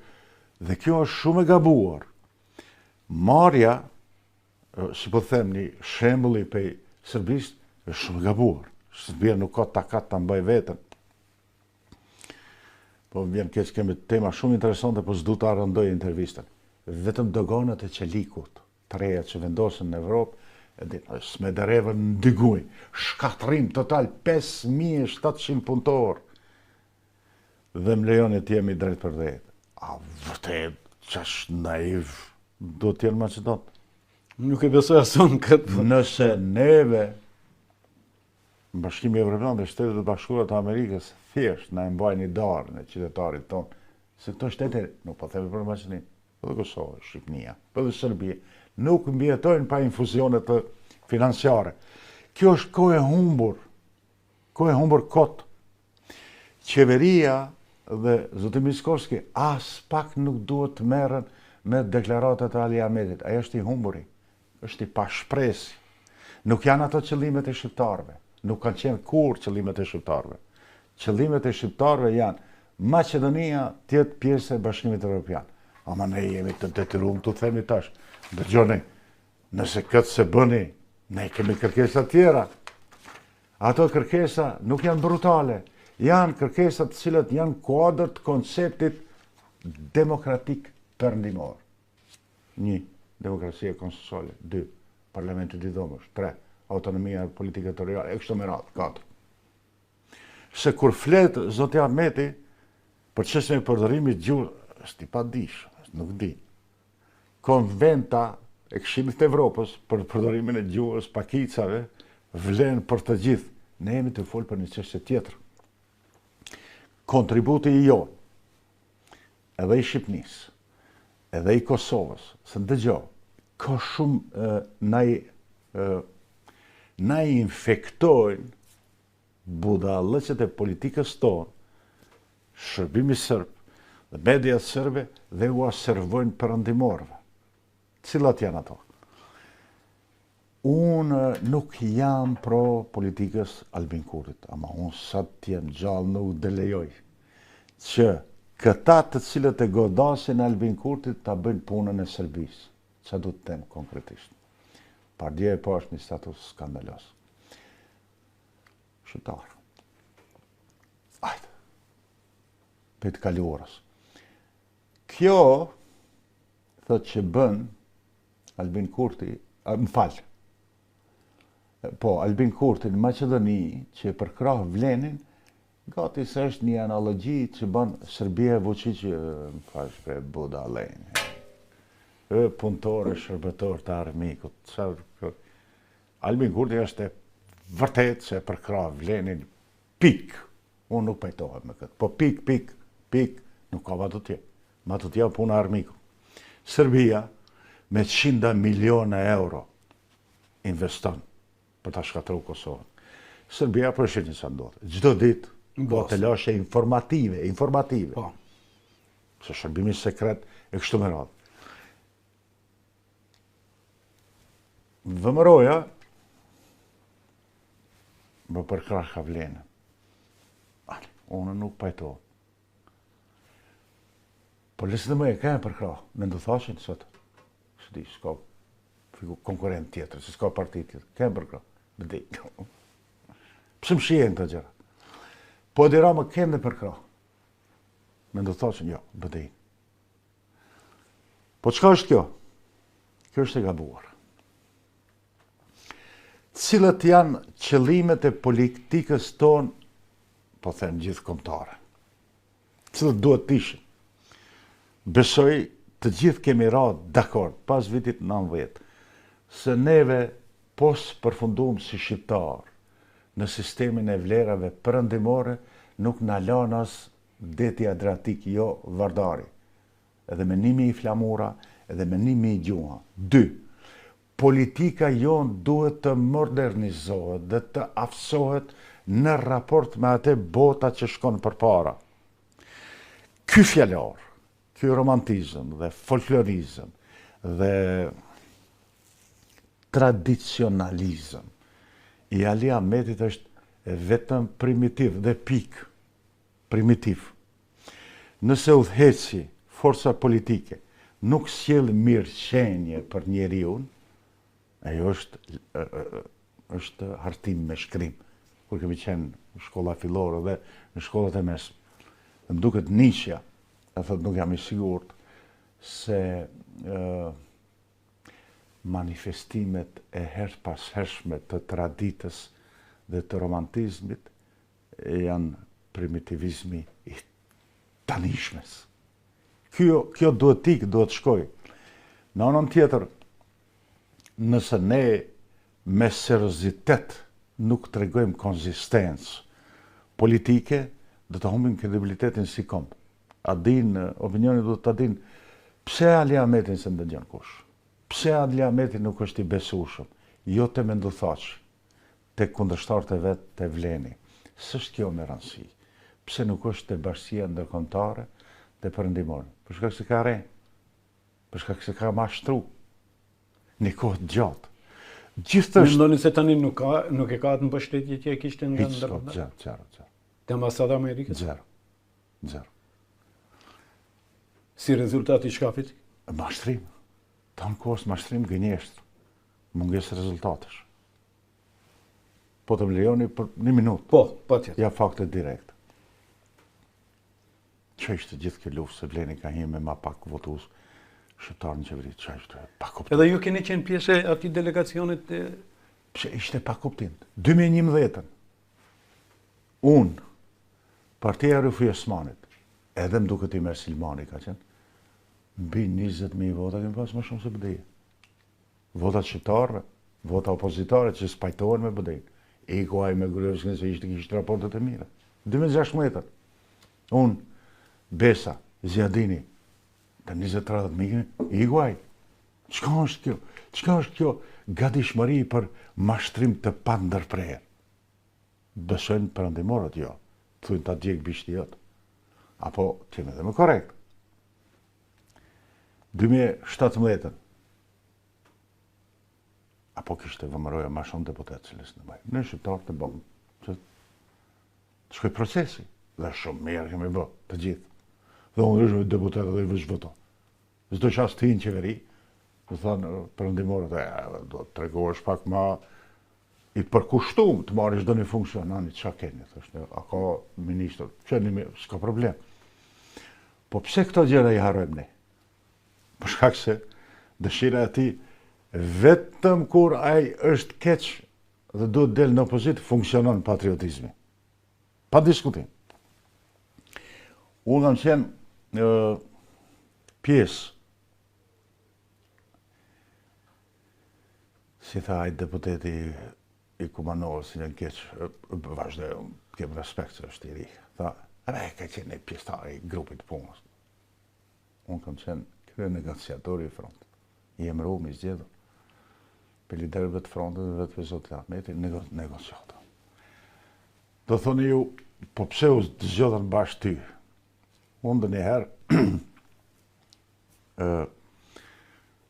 B: Dhe kjo është shumë e gabuar. Marrja, si po them, një shembulli për Serbisë, është shumë e gabuar. Serbia nuk ka takat ta mbaj veten. Po vjen keq, kemi tema shumë interesante, po s'du ta rëndoj intervistën. Vetëm doganat e Qelikut, të reja që vendosen në Evropë, Smederevën ndyguj, shkatrim total 5.700 punëtor. Dhe më lejoni të jemi drejt për drejt. A vërtet, qash naiv, do t'jenë Macedon.
A: Nuk e besoj ason këtë.
B: Nëse neve, Bashkimi Evropian dhe Shtetet e Bashkuara të Amerikës, thjesht na e mbajnë darë në qytetarit tonë, se këto shtete, nuk po themi për Maqedoninë, po dhe Kosovë, Shqipnia, po dhe Serbia, nuk mbjetojnë pa infuzionet të financiare. Kjo është kohë e humbur kot. Qeveria dhe zoti Miskovski as pak nuk duhet të merren me deklaratat e Ali Ahmetit. Ai është i humburi, është i pashpresi. Nuk janë ato qëllimet e shqiptarëve, nuk kanë qenë kur qëllimet e shqiptarëve. Qëllimet e shqiptarëve janë Maqedonia të jetë pjesë e Bashkimit Evropian. Ama ne jemi të detyruar të themi tash, dëgjoni, nëse këtë se bëni, ne kemi kërkesa tjera. Ato kërkesa nuk janë brutale, janë kërkesa të cilat janë kuadër të konceptit demokratik perëndimor. 1. Demokracia konstitucionale. 2. Parlamenti i dhomësh. 3. Autonomia politike territoriale. E kështu me radhë. 4. Se kur flet zoti Ahmeti për çështjen e përdorimit gjuhës, është i padijshëm, nuk di. Konventa e Këshillit të Evropës për përdorimin e gjuhës pakicave vlen për të gjithë. Ne jemi të folë për një çështje tjetër. Kontributi i jo, edhe i Shqipnisë, edhe i Kosovës, se dëgjoj, ka shumë na i infektojnë budallëqet e politikës tonë, shërbimi sërb dhe media sërbe dhe u servojnë perëndimorëve. Cilat janë ato? Unë nuk jam pro politikës Albin Kurtit, ama unë sa të jem gjallë nuk dhe lejoj që këta të cilët e godasin Albin Kurtit ta bëjnë punën e Serbisë. Qa du të tem konkretisht? Pardje e po është një status skandalos. Shqiptar. Ajde. Për të kaluarës. Kjo thot që bën Albin Kurti, më falë, po, Albin Kurti në Maqedoni që përkrah vlenin, gati se është një analogji që bën Serbia Vučić, më fash për Buda Lejnë. Punëtore, shërbëtor të armikut. Albin Kurti është vërtet se përkrah vlenin pik. Unë nuk pajtohem me këtë. Po pik, nuk ka matutje. Matutja puna armikut. Serbia me 100 miliona euro investon për ta shkatërruar Kosovën. Serbia për shqiptin sa ndodh. Çdo ditë do të lashe informative.
A: Po.
B: Se shërbimi sekret e kështu me radhë. Vëmëroja më përkrah ka vlenë. Unë nuk pajtohem. Po lësë dhe më e ka e përkrah, me ndëthashin sot. Së di, s'ka konkurent tjetër, se s'ka parti tjetër. Ka e përkrah, bëdi. Pse më shien të gjëra. Po dira më kënë dhe përkrah. Me ndëthashin, jo, bëdi. Po çka është kjo? Kjo është e gabuar. Cilët janë qëllimet e politikës tonë, po them gjithë kombëtare. Cilët duhet të ishin. Besoj të gjithë kemi radhë dakord pas vitit 90, se neve pos përfundum si shqiptar në sistemin e vlerave perëndimore nuk na lan as deti Adriatik, jo Vardari. Edhe me 1000 flamura, edhe me 1000 gjuha. 2. politika jonë duhet të modernizohet dhe të aftësohet në raport me atë bota që shkon përpara. Ky fjalor, ky romantizëm dhe folklorizëm dhe tradicionalizëm i Ali Ahmetit është vetëm primitiv dhe pikë. Primitiv. Nëse udhëheci forca politike nuk sjell mirëqenie për njeriun, ajo është hartim me shkrim. Kur kemi qenë në shkolla fillore dhe në shkollat e mesme, më duket Nietzsche, e thot nuk jam i sigurt se manifestimet e herë pas hershme të traditës dhe të romantizmit janë primitivizmi i tanishmes. Kjo duhet ikë, duhet shkoj. Në anën tjetër, nëse ne me seriozitet nuk tregojmë konzistencë politike, do të humbim kredibilitetin si komb. A din, opinioni do të din, pse Ali Ahmetin se ndëgjon kush? Pse Ali Ahmeti nuk është i besueshëm? Jo të menduthaç, të kundërshtarët e vet të vleni. S'është kjo me rëndësi. Pse nuk është të bashkia ndërkombëtare të perëndimore? Për shkak se ka re, për shkak se ka mashtru një kohë të gjatë. Gjithashtu
A: mendoni se tani nuk e ka atë mbështetje që e kishte nga ndërkombëtar?
B: Zero.
A: Te ambasada e Amerikës?
B: Zero.
A: Si rezultat i shkafit?
B: Mashtrim. Tanë kohës mashtrim gënjesht. Mungesë rezultatesh. Po të më lejoni për një minutë.
A: Po, patjetër.
B: Ja fakte direkt. Që ishte gjithë kjo luftë se Vleni ka hyrë me ma pak votues shqiptar në qeveri, që ishte pa kuptim.
A: Edhe ju keni qenë pjesë e atij delegacionit të...
B: Pse ishte pa kuptim. 2011-ën, unë, Partia e Rify Osmanit, edhe më duket i merë Silmani ka qenë, mbi 20.000 vota kemi pas më shumë se BDI. Votat shqiptarëve, vota opozitare që spajtohen me BDI. Ikuaj me Gruevskën se kishte raportet e mira. 2016-ën, unë, Besa, Zjadini, të 20-30.000, ikuaj. Çka është kjo? Çka është kjo gatishmëri për mashtrim të pandërprerë? Besojnë perëndimorët jo. Thuajnë ta djeg bishti jot. Apo të jemi edhe më korrekt. 2017-ën, apo kishte vëmëroja ma shumë deputet që lisë në bajë. Në shqiptarë të bëmë, që të shkoj procesi, dhe shumë mirë kemi bë, të gjithë. Dhe unë ishme deputet dhe i vëzh voto. Zdo qas të hinë qeveri, të thanë perëndimorët, do të tregohesh pak ma i përkushtum të marrësh do një funksion, ani, qa keni, thështë, a ka ministër, qeni, s'ka problem. Po pse këto gjëra i harrojmë ne? Për shkak se dëshira e tij vetëm kur ai është keq dhe duhet del në opozit, funksionon patriotizmi. Pa diskutim. Unë kam qenë pjesë, si tha ai deputeti i Kumanovës, si një keq, vazhdoj, kem respekt se është i ri. Tha, ka qenë një pjesëtar i grupit punës. Unë kam qenë krye negociatori i frontit. I emëruar, i zgjedhur. Për liderëve të frontit dhe të Zotit Ahmeti, negociator. Do thoni ju, po pse u zgjodhën bashkë ty? Unë ndonjëherë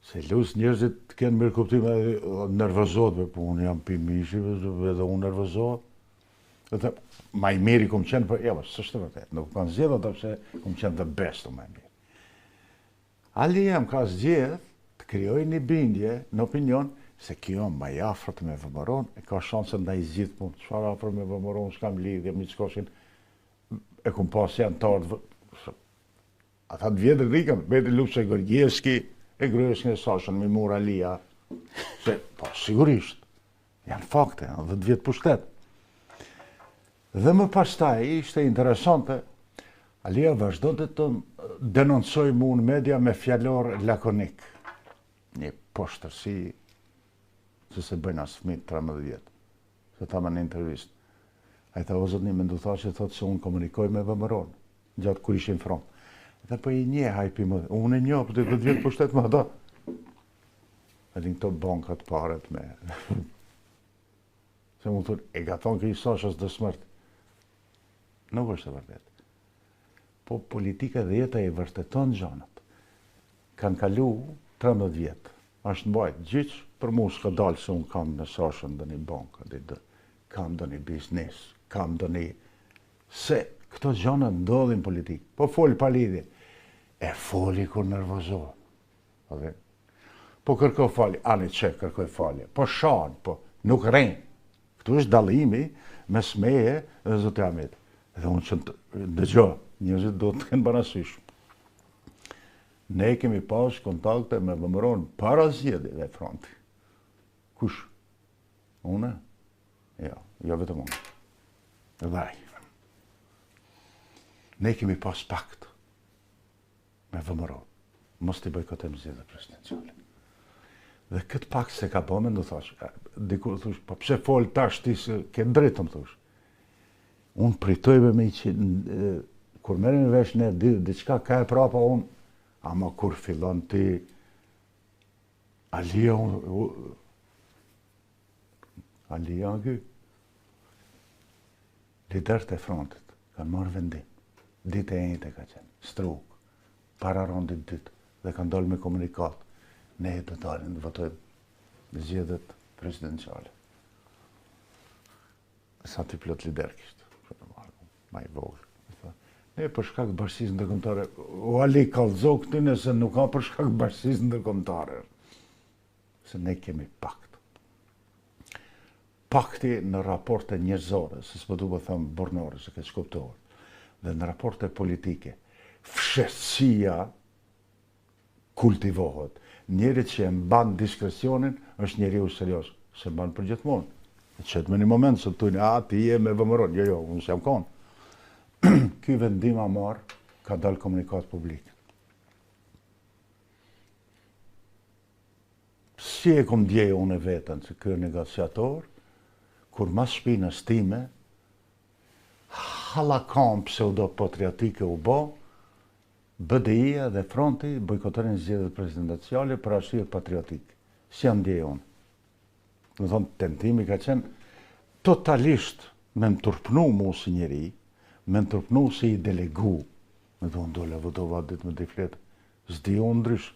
B: se lus njerëzit të kenë mirë kuptim edhe nervozohet, po unë jam pi mishive edhe unë nervozohet. Dhe ma i miri kom qenë për, s'është vërtet, nuk kanë zgjedhur ata pse kom qenë the best ma i miri. Ali jam ka zgjedh të krijoj një bindje në opinion se kjo ma i afërt me vëmëron, e ka shanse ndaj zgjidh punë. Çfarë afër me vëmëron, s'kam lidhje, mi çkoshin e kum pas janë tartë. Ata të vjetër rikën, beti Lupse Gorgjevski, e Gruevskën e Sashën, mi mur Alia. Se, po, sigurisht, janë fakte, janë 10 vjetë pushtet. Dhe më pastaj, ishte interesante, Alia vazhdonte të denoncoj mu në media me fjalor lakonik. Një poshtërsi që se bëjnë as fëmijë 13 vjetë. Se ta më në intervist. A i tha, o zotni, me ndutha që thotë se unë komunikoj me vëmëron, gjatë kur ishin front. Dhe po i nje hajpi më, unë e njo, për të 10 vjetë pushtet më ata. Edhe këto bankat paret me... Se mu thur, e ka thonë këj Sashës dë smërt. Nuk është e vërtet. Po politika dhe jeta e vërteton gjanat. Kanë kalu 13 vjetë. Ashtë mbajt gjithë, për mu s'ka dalë se unë kam në Sashën dhe një bankë, kam dhe një biznes, kam dhe një... Se këto gjanat ndodhin politikë. Po foli pa lidhje. E foli kur nervozohet. Po kërko falje, ani që kërkoj falje. Po shanë, po nuk rejnë. Këtu është dalimi mes meje dhe Zotë Ahmet. Dhe unë që dëgjo, njëzit do të kënë parasysh. Ne kemi pas kontakte me vëmëron para zgjedhjeve fronti. Kush? Une? Jo vetëm unë. Vaj. Ne kemi pas pakt me vëmëron. Mos t'i bojkotem zgjedhjet presidenciale. Dhe këtë pak se ka po me në thash, dikur thush, po pse fol tash ti se ke drejtë më thush. Unë pritojve me që, kur merrim vesh ne, diçka ka e prapa unë, ama kur fillon ti, Alia ky, liderët e frontit, kanë marrë vendim, ditë e njëjtë ka qenë, struk, para rondit dytë, dhe kanë dalë me komunikat. Ne të dalin të votojmë zgjedhjet presidenciale. Sa ti plot lider kishtë, ma i vogël. Ne për shkak bashkësisë ndërkombëtare, o Ali kallëzo këtë nëse nuk ka për shkak bashkësisë ndërkombëtare. Se ne kemi pakt. Pakti në raporte njerëzore, se s'po du po thëmë bornore, se këtë shkuptohet, dhe në raporte politike, fshehësia kultivohet. Njeri që e mban diskrecionin është njeri u serios, se mban për gjithmonë. Qëtë me një moment se të tujnë, ti je me vëmëron, jo, unë s'jam konë. Ky vendim a marë, ka dalë komunikat publik. Si e kom djeje unë e vetën, se kërë negociator, kur mas shpinës time, halakam pseudo-patriotike u bo, BDI-a dhe fronti bojkotonin zgjedhjet presidenciale për arsye patriotike. Si jam ndjeje unë? Në thonë, tentimi ka qenë totalisht me më turpnu mu si njeri, me më turpnu si i delegu. Me thonë, dole vëdova ditë me difletë. Zdi unë ndrysh.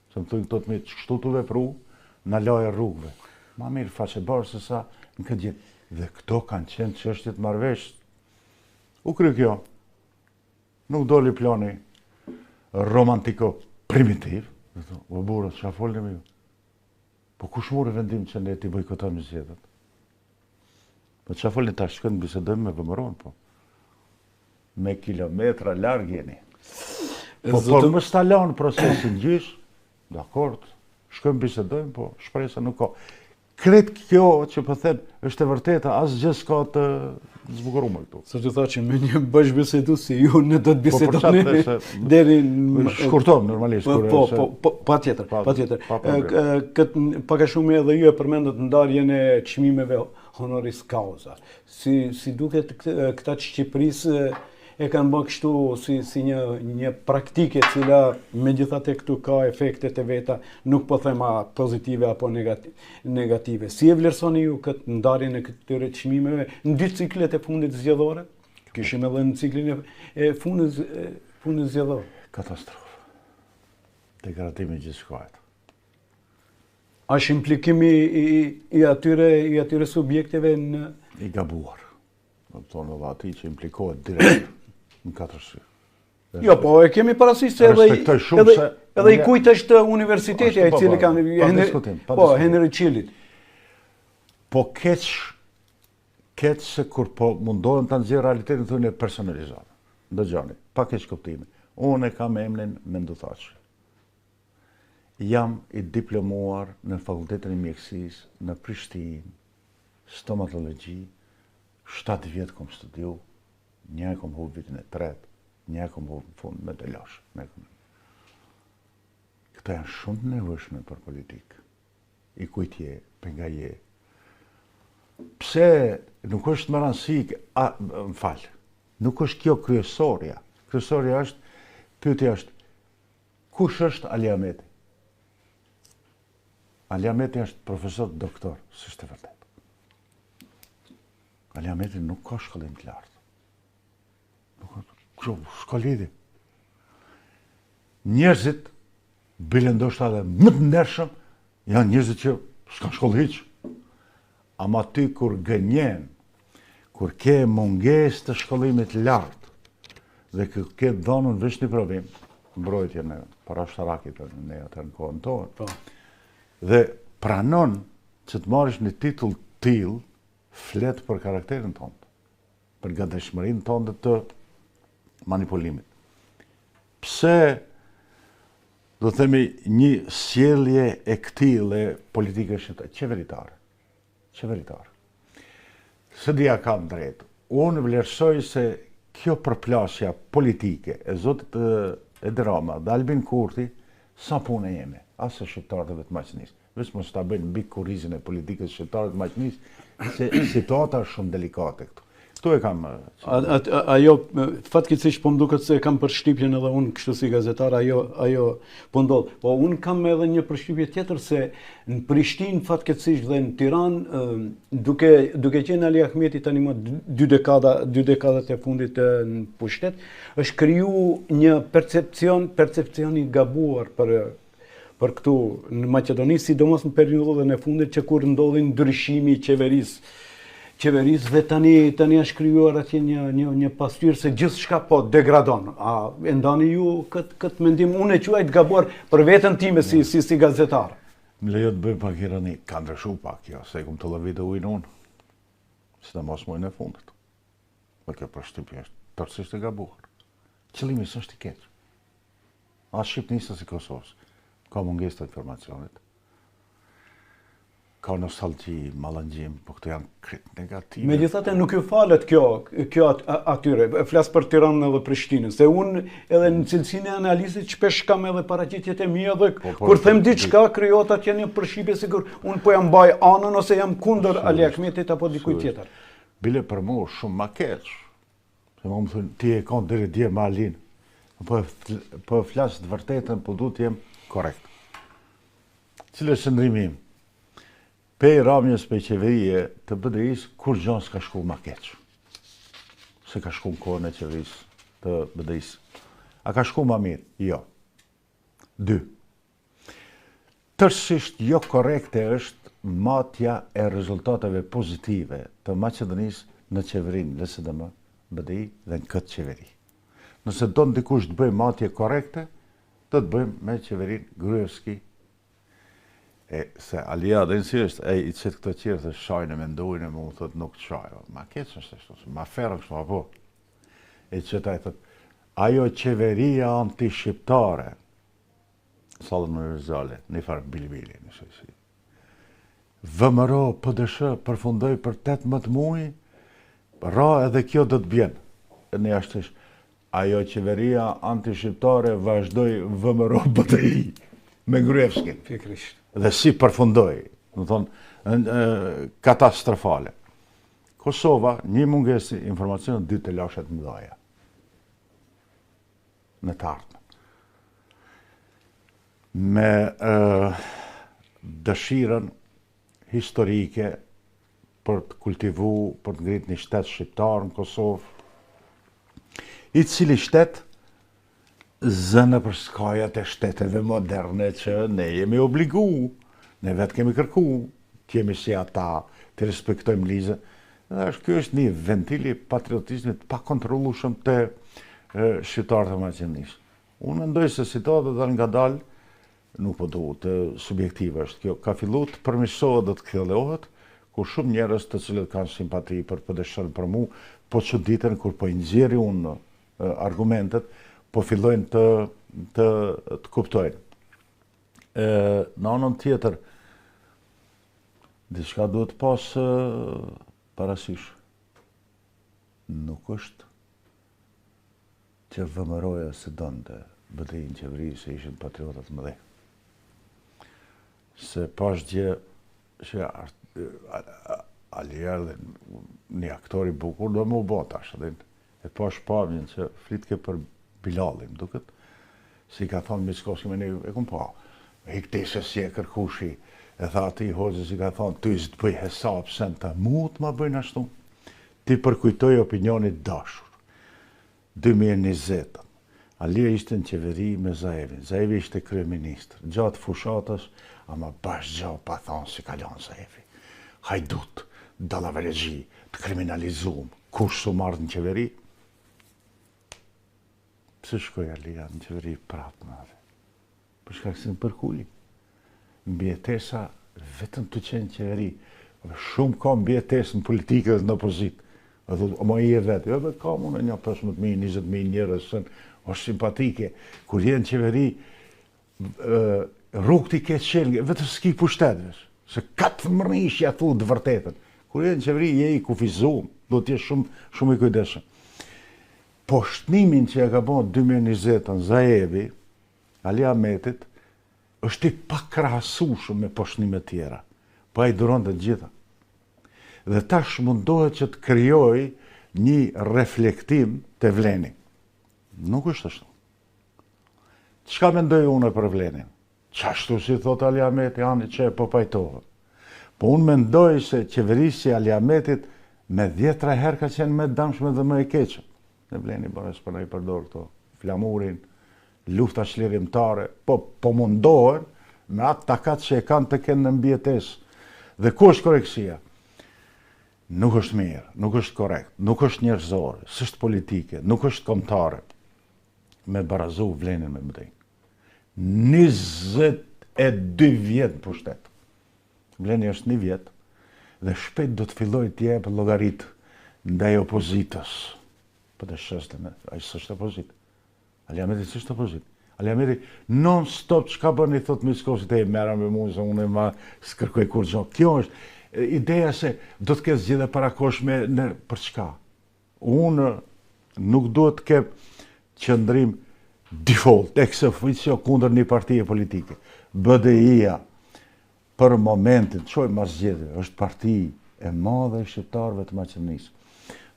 B: Se më thujnë këto të mi, kështu të vepru, në laje rrugëve. Ma mirë faqe barë se sa në këtë gjithë. Dhe këto kanë qenë çështjet marrëveshje. U kry kjo. Nuk doli plani romantiko primitiv. O burë, ç'a folëm ju? Po kush morë vendim që ne ti bojkotojmë zgjedhjet? Po ç'a folën tash, shkojmë bisedojmë me vëmëron, po. Me kilometra larg jeni. Po mos ta lanë procesin gjysh, dakord, shkojmë bisedojmë, po shpresa nuk ka. Kret kjo që po them është e vërteta, asgjë s'ka të zbukuruar këtu.
A: Sa të thotë që me një bashkëbisedu si ju ne do të bisedoni deri
B: shkurtom normalisht.
A: Po, patjetër. Këtë pak a shumë edhe ju e përmendët ndarjen e çmimeve honoris causa. Si duket këta që Shqipërisë e kanë bërë kështu si një praktike cila megjithatë këtu ka efektet e veta, nuk po thema pozitive apo negative. Si e vlerësoni ju këtë ndarjen e këtyre çmimeve në dy ciklet e fundit zgjedhore? Kishim edhe në ciklin e fundit zgjedhor.
B: Katastrofë. Degradimi gjithçkaje.
A: A është implikimi i atyre subjekteve në...
B: I gabuar. Do të thonë edhe ati që implikohet direkt në katër sy.
A: Jo, po e kemi parasysh se edhe i kujt është universiteti ai cili kanë Henry Qillit.
B: Po keq se kur po mundohen ta nxjerrë realitetin thonë personalizuar. Dëgjoni, pa keq kuptime. Unë kam emrin Menduthaçi. Jam i diplomuar në Fakultetin e Mjekësisë në Prishtinë, stomatologji, 7 vjetë kom studiu, një kom hull vitin e 3, një kom hull në fund me delash. Këta janë shumë të nevojshme për politikë. I kujt je, për nga je. Pse nuk është më rëndësik, më falë, nuk është kjo kryesorja. Kryesorja është, pyetja është, kush është Ali Ahmeti? Ali Ahmeti është profesor doktor, s'është e vërtet. Ali Ahmeti nuk ka shkollim të lartë. S'ka lidhje. Njerëzit, bile ndoshta edhe më të ndershëm, janë njerëzit që s'kan shkollë hiç. Ama ty kur gënjen, kur ke mungesë të shkollimit të lartë, dhe ke dhënën veç një provim, mbrojtje në parashtarakit në atë në kohën tonë, dhe pranon që të marrësh një titull tillë, flet për karakterin tonë, për gatishmërinë tonë të manipulimit. Pse do të themi një sjellje e këtille politike qeveritare. Se dia kam drejt. Unë vlerësoj se kjo përplasja politike e zotit Edi Rama dhe Albin Kurti sa punë jemi, asë shqiptarëve të Maqenisë. Vetëm mos ta bëjnë mbi kurrizin e politikës shqiptare të Maqenisë, se situata është shumë delikate këtu. Këtu e kam...
A: Ajo, fatkeqësisht po më duket se kam përshtypjen edhe unë kështu si gazetar, ajo po ndodh. Po unë kam edhe një përshtypje tjetër se në Prishtinë fatkeqësisht dhe në Tiranë, duke qenë Ali Ahmeti tani më dy dekadat e fundit në pushtet, është kriju një percepcion i gabuar për këtu në Maqedoni, sidomos në periudhën e fundit që kur ndodhi ndryshimi i qeverisë dhe tani është krijuar atje një pasqyrë se gjithçka po degradon. A e ndani ju këtë mendim? Unë e quaj të gabuar për veten time si gazetar.
B: Më lejo të bëj pak ironi, ka ndryshuar pak kjo, se kum të lëvitë ujin unë, sidomos muajin e fundit. Po kjo përshtypje është tërësisht e gabuar. Qëllimi s'është i keq. As shqipnisë as i Kosovës. Ka mungesë të informacionit. Ka nostalgji, malangjim, po këto janë krit negative.
A: Megjithatë nuk ju falet kjo atyre. Flas për Tiranën dhe Prishtinën, se unë edhe në cilësinë e analizit shpesh kam edhe paraqitjet e mia dhe kur them diçka krijohet atje një përshtypje sikur unë po jam mbaj anën ose jam kundër Ali Ahmetit apo dikujt tjetër.
B: Bile për mua shumë ma keq. Se më thonë ti e kanë deri dje me Alin. Po flas të vërtetën, po duhet të jem korrekt. Cili është qëndrimi im? Pej ramjes për qeverie të BDI-s, kur gjon s'ka shku ma keq. Se ka shku në kohën e qeverisë të BDI-s. A ka shku ma mirë? Jo. 2. Tërësisht jo korekte është matja e rezultateve pozitive të Maqedonisë në qeverinë LSDM, BDI dhe në këtë qeveri. Nëse do në dikush të bëjmë matje korekte, do të bëjmë me qeverinë Gruevski. Se Alia dhe nësirështë, i qëtë këto qirë të shajnë me ndojnë, më thëtë nuk të shajnë. Ma keqë është ashtu, ma ferë kështë ma po. E qëtë a i thëtë, ajo qeveria anti-shqiptare, salë më rëzale, një farë bili-bili, në shësi. VMRO, PDSH, përfundoj për 18 muaj, ra edhe kjo do të bjenë. E një ashtë ishë, ajo qeveria anti-shqiptare vazhdoj VMRO BDI, me Gruevskin.
A: Pikrisht.
B: Dhe si përfundoj, në thonë, katastrofale. Kosova, një mungesë informacion, 2 të lashet mëdhaja. Në të ardhmen. Me dëshiren historike për të kultivu, për të ngrit një shtet shqiptar në Kosovë, i cili shtet zënë për skajat e shteteve moderne që ne jemi obligu, ne vetë kemi kërku, kemi si ata, të respektojmë ligjë. Kjo është një ventili patriotizmit pa kontrollueshëm të shqiptarët e Maqedonisë. Unë mendoj se situata dal nga dal, nuk po duhet të subjektive është kjo, ka fillu të përmirësohet dhe të kthjellohet, ku shumë njerëz të cilët kanë simpati për PDSH-n për mua, po çuditen kur po i nxjerri unë argumentet, po fillojnë të kuptojnë. Në anën tjetër, diçka duhet pas parasysh. Nuk është që VMRO-ja se donte BDI-n qeveri se ishin patriotat mëdhenj. Se pash gjë që Alier dhe një aktori bukur do më u bo tash, e pash pavjen që flitke për Bilalin, duket, si ka thonë Mickoski me ne, e kumë pa, hiktese si e kërkushi, E tha ati hoxhës i ka thonë, ty s'të bëj hesap se në të mut ma bëjnë ashtu. Ti përkujtoj opinionit dashur. 2020, Alia ishte në qeveri me Zaevin. Zaevi ishte kryeministër. Gjatë fushatës, ama bashkë gjatë pa thonë si kalon Zaevi. Hajdut, dallaveregji, të kriminalizum, kush su marrë në qeveri? Pse shkoj Alia në qeveri prapë në atë? Për shkak se në përkulli. Mbjetesa vetëm të qenë qeveri. Shumë ka mbjetesë në politikë dhe në opozitë. Dhe thotë, o ma i e vetë, jo vetë ka mune një 15.000, 20.000 njërës, është simpatike. Kur jenë qeveri, rrugë ti ke qenë, vetë s'ki pushtetesh, se katë mërnishja thu të vërtetën. Kur jenë qeveri, je i kufizum, do t'je shumë i kujdeshëm. Po shtnimin që e ka bon 2020 në Zaevi, Ali Ahmetit, është i pakrahasueshëm me poshtnime tjera, pa i duron të gjitha. Dhe tash mundohet që të krijoj një reflektim të Vleni. Nuk është ashtu. Çka mendoj unë për Vlenin? Qashtu si thot Ali Ahmeti, ani që e po pajtohet. Po unë mendoj se qeverisja e Ali Ahmetit me 10 herë ka qenë më dëmshme dhe më e keqe. Në Vleni bëres për i përdor këto flamurin, lufta çlirimtare, po mundohen me atë takat që e kanë të kenë në mbjetesë. Dhe ku është koreksia? Nuk është mirë, nuk është korrekt, nuk është njerëzore, s'është politike, nuk është kombëtare me barazu Vlenin me mëdhenj. 22 vjet pushtet. Vleni është 1 vjet dhe shpejt do të filloj të jep llogarit ndaj opozitës. Po të shështë ai s'është opozit. Ali Ahmeti s'është opozit. Ali Ahmeti non stop çka bën i thot Miskosit e merra me mua se unë ma s'kërkoj kur gjë. Kjo është ideja se do të ketë zgjedhje parakoshme për çka? Unë nuk duhet të kem qëndrim default, ex officio kundër një partije politike. BDI-ja për momentin, çoj mas zgjedhje, është parti e madhe e shqiptarëve të Maqedonisë.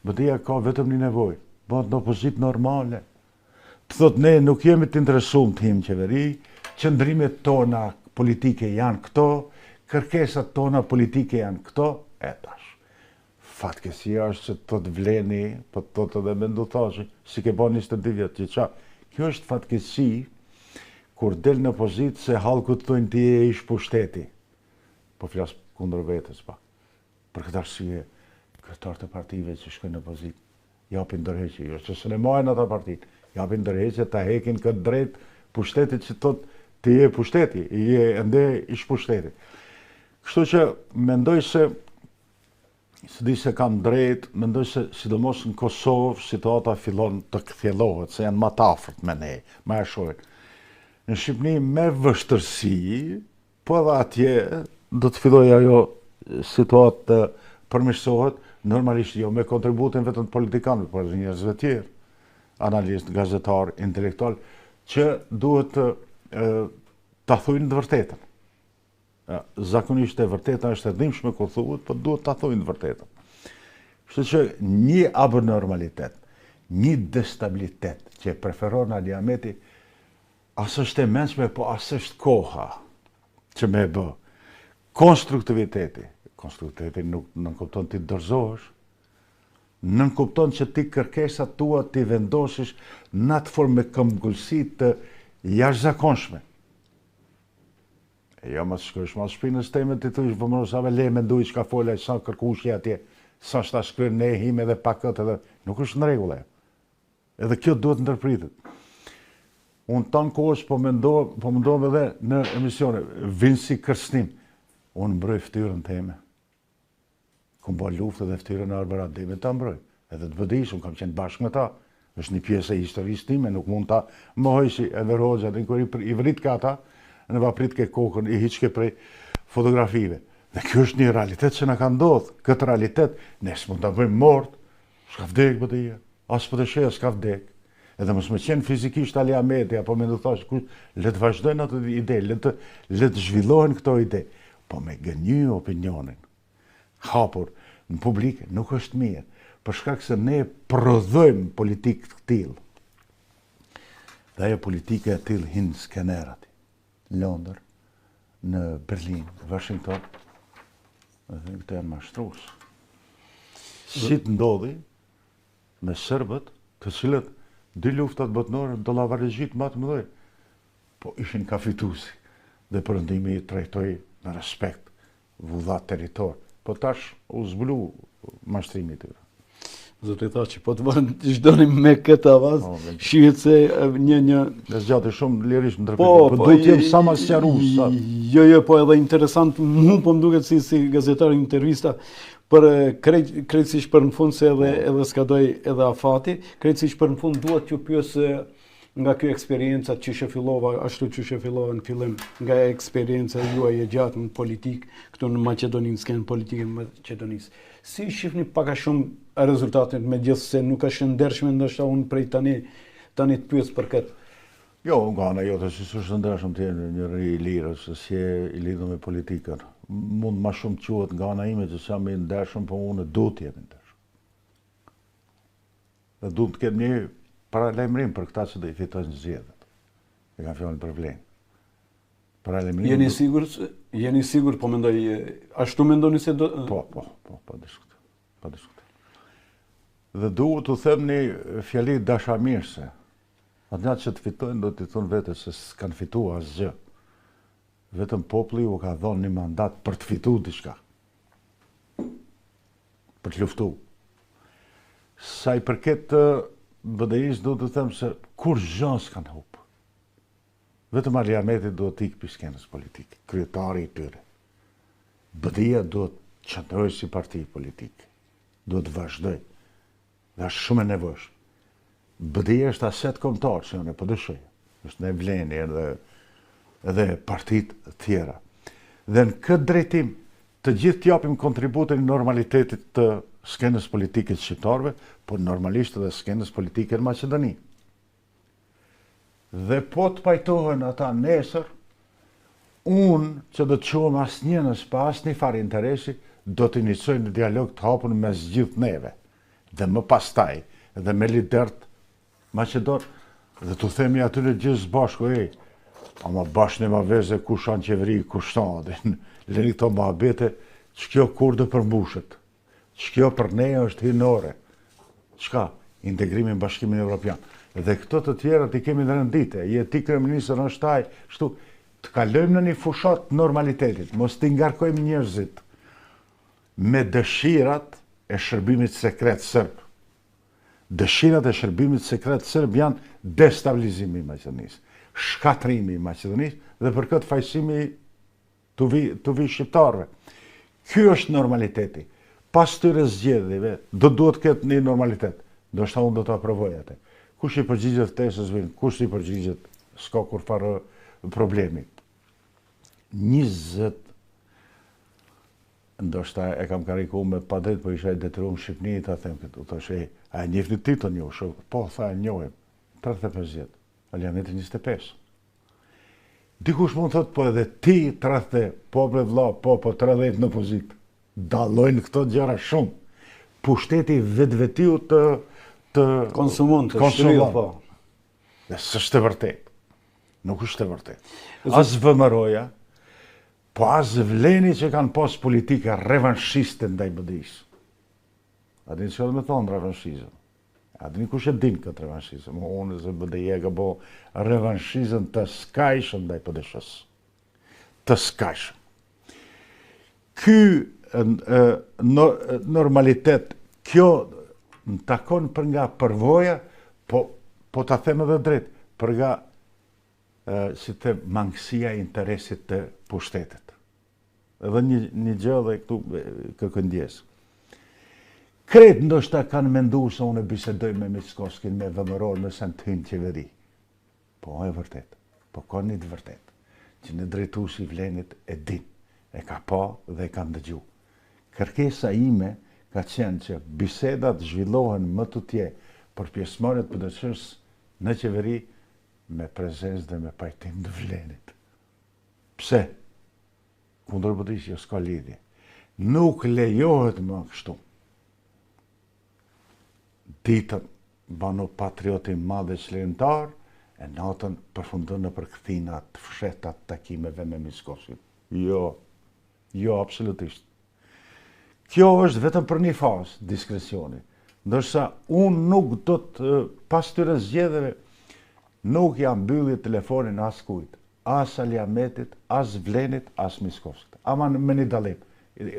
B: BDI-ja ka vetëm një nevojë, bëhet në opozitë normale. Të thot ne nuk jemi të interesuar të him qeveri, qëndrimet tona politike janë këto, kërkesat tona politike janë këto, e tash. Fatkesia është që të të Vleni, po të të dhe mendu thashi, si ke bon 22 vjetë, që qa. Kjo është fatkesi, kur del në pozitë se halku të tojnë ti e ish pushteti. Po flasë kundër vetës, pa. Për këtë arsye, kryetarët e partive që shkojnë në pozitë, japin ndërheqje, jo që se ne majnë ata partitë, japin ndërheqje, ta hekin këtë drejt pushtetit që tot ti e pushteti, i e ende ish pushteti. Kështu që mendoj se di se kam drejt, mendoj se sidomos në Kosovë situata fillon të kthjellohet, se janë më të afërt me ne, më e shohin. Në Shqipëri me vështërsi, po edhe atje do të fillojë ajo situatë të përmirësohet, normalisht jo me kontributin vetëm të politikanëve, por edhe njerëzve tjerë, analistë, gazetar, intelektual, që duhet ta thujnë të vërtetën. Zakonisht e vërteta është e dhimbshme kur thuhet, po duhet ta thojnë të vërtetën. Kështu që një abnormalitet, një destabilitet që preferon Ali Ahmeti, as është e mençme, po as është koha që me bë. Konstruktiviteti nuk nënkupton ti dorëzohesh, nënkupton që ti kërkesat tua ti vendosish në atë formë me këmbgulsi të jashtëzakonshme. Jo më të shkrysh ma shpinës teme të të ishë vëmëro sa me le me nduj që ka folja sa kërkushja atje, sa shta shkryrë ne hime dhe pa këtë edhe, nuk është në regulle. Edhe kjo duhet ndërpritet. Unë tanë kohës po mundohem edhe në emisione, vinë si kërsnim. Unë mbroj ftyrën teme. Ku mba luftë dhe ftyrën e Arberat Deme ta mbroj. Edhe të bëdish, unë kam qenë bashkë me ta. është një pjesë e historisë time, nuk mund ta mohoj si Enver Hoxha, dhe kur i vrit ka ta, në vaprit ke kokën, i hiqke prej fotografive. Dhe kjo është një realitet që na ka ndodhë. Këtë realitet, ne s'mund ta bëjmë mort, s'ka vdek bëdija, as për të sheja s'ka vdek. Edhe mos me qenë fizikisht Ali Ahmeti, apo me në thash, le të vazhdojnë atë ide, le të zhvillohen këto ide, po me gënjy opinionin, hapur në publike, nuk është mirë, për shkak se ne prodhojmë politikë të tillë. Dhe ajo politike e tillë hinë skenerat, në Londër, në Berlin, Washington, dhe këto janë mashtrues. Si të ndodhi me serbët, të cilët dy luftat botërore do lavarigjit më të mëdhej, po ishin kafituesi dhe Perëndimi i trajtoi me respekt, vudha territor. Po tash u zbulu mashtrimi i tyre.
A: Zoti tha që po të vazhdonim me këtë avaz, shihet se një
B: Dhe zgjati shumë lirisht në ndërpyetim, po duhet të jem sa më sqarues.
A: Jo, po edhe interesant, mu po më duket si gazetar intervista, për krejtësisht për në fund se edhe skadoj edhe afati, krejtësisht për në fund duhet t'ju pyes nga kjo eksperjenca që fillova, ashtu që fillova në fillim, nga eksperjenca juaj e gjatë në politikë, këtu në Maqedoninë, skenë politike në Maqedonisë. Si shihni pak a shumë rezultatet, megjithëse nuk është ndershme ndoshta unë prej tani të pyes për këtë.
B: Jo, nga ana jote si s'është ndershëm të jenë një i lirë, se si e i lidhur me politikën. Mund më shumë quhet nga ana ime që jam i ndershëm, po unë duhet të jem i ndershëm. Dhe duhet të ketë një paralajmërim për këta që do i fitojnë zgjedhjet. E kam fjalën për vlenë. Paralajmërim.
A: Jeni sigur, po mendoj, ashtu mendoni se do...
B: Po diskutoj. Dhe duhet të them një fjali dashamirëse. Atë që të fitojnë do t'i thonë vete se s'kan fituar asgjë. Vetëm populli u ka dhënë një mandat për të fituar diçka. Për të luftuar. Sa i përket BDI-s do të them se kur gjë s'kan hup. Vetëm Ali Ahmeti duhet të ikë për skenës politike, kryetari i tyre. BDI-ja duhet të qëndrojë si parti politik. Duhet të vazhdoj. Dhe është shumë e nevojshme. BDI-ja është aset kombëtar, që unë e përdyshoj. Është në vleni edhe partit tjera. Dhe në këtë drejtim, të gjithë t'japim kontributin në normalitetit të skenës politike të shqiptarëve, por normalisht edhe skenës politike në Maqedoni. Dhe po të pajtohen ata nesër, unë që do të quhem asnjënës pa asnjë farë interesi, do të inicoj një dialog të hapur mes gjithë neve. Dhe më pastaj, edhe me liderët Maqedon, dhe të themi atyre gjithë bashku, ama bashkë ma veze kush anë qeveri, kush ta, dhe leni këto mohabete, që kjo kur dhe përmbushet, që kjo për ne është hinore, qka? Integrimin në Bashkimin Evropian. Dhe këto të tjera t'i kemi në rëndite, je ti kryeministër në shtaj, shtu, të kalojmë në një fushat normalitetit, mos t'i ngarkojmë njerëzit me dëshirat e shërbimit sekret sërb. Dëshirat e shërbimit sekret sërb janë destabilizimi i Maqedonisë, shkatrimi i Maqedonisë dhe për këtë fajsimi të vi shqiptarëve. Ky është normaliteti. Pas tyre zgjedhjeve, do duhet këtë një normalitet. Do shta unë do të aprovoj atë. Kush i përgjigjet tesës vinë, kush i përgjigjet, s'ka kur farë problemi. 20, ndoshta e kam kariku me pa drejt, po isha i detyruar në Shqipni, ta them këtu, thoshe, a e njefni ti të njohë, shumë, po, tha e njohem, 35 vjet, Alianeti 25. Dikush mund thot, po edhe ti 30, po bre vlla, po 30 në pozit. Dallojnë këto gjëra shumë. Pushteti vetvetiu të
A: konsumon, të shtrydh, po.
B: Dhe s'është e vërtet. Nuk është e vërtet. As vëmëroja, po as vleni që kanë pas politika revanshiste ndaj BDI-s. A dini që me thonë revanshizëm? A dini kush e din këtë revanshizëm? Unë se BDI-ja ka bo revanshizëm të skajshëm ndaj PDSH-s. Të skajshëm. Ky normalitet, kjo në takon për nga përvoja, po ta them edhe drejt, për nga si të mangësia e interesit të pushtetit. Edhe një gjë dhe këtu kërkëndjes. Kretë ndoshta kanë mendu se unë bisedoj me Mickovskin, me vëmëror, me sen të hynë qeveri. Po e vërtet, po ka një të vërtet, që në drejtuesi i vlenit e din, e ka pa dhe e ka ndëgju. Kërkesa ime ka qenë që bisedat zhvillohen më tutje për pjesëmarrjet PDSH-s në qeveri me prezencë dhe me pajtim të vlenit. Pse? Kundër BDI-s jo s'ka lidhje. Nuk lejohet më kështu. Ditën bano patrioti madhe qlerimtar, e natën përfundon në përkthinat fshetat takimeve me Mickovskin. Jo, absolutisht. Kjo është vetëm për një fazë diskrecioni. Ndërsa unë nuk do të, pas tyre zgjedhjeve, nuk jam mbylli telefonin as kujt, as Aliametit, as Vlenit, as Miskovskët. Ama me një dallim,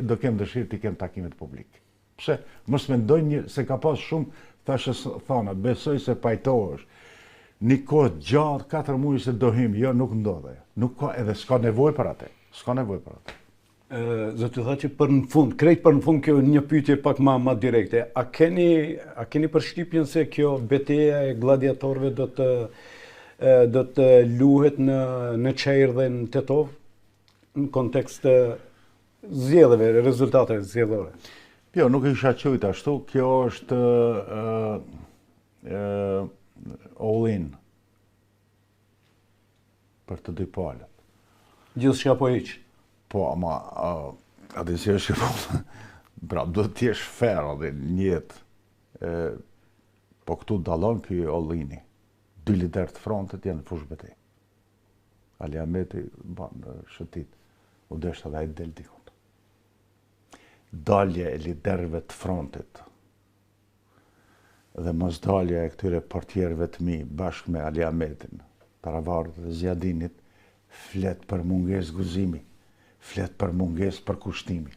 B: do kem dëshirë të kem takimet publike. Pse? Mos mendoj se ka pas shumë, thashë thona, besoj se pajtohesh. Një kohë gjatë, 4 muaj se dohim, jo, nuk ndodhe. Nuk ka, edhe s'ka nevojë për atë. S'ka nevojë për atë.
A: Zoti tha që për në fund, krejt për në fund kjo një pyetje pak ma direkte. A keni përshtypjen se kjo betejë e gladiatorëve do të luhet në Çajër dhe në Tetov në kontekst të zgjedhjeve, rezultateve zgjedhore?
B: Jo, nuk isha qujt ashtu, kjo është all-in për të dy palët.
A: Gjithçka po hiq.
B: Po, ama, atë si është pra, do të jesh fair edhe njët. Po këtu dallon ky all-ini. 2 lider të frontit janë në fushë betejë. Aliameti shëtit, u deshta dhe ai del dikun. Dalje e liderëve të frontit dhe mos dalja e këtyre portierëve të mi bashkë me Aliametin, paravarët dhe Zjadinit, flet për mungesë gëzimi, flet për mungesë përkushtimi.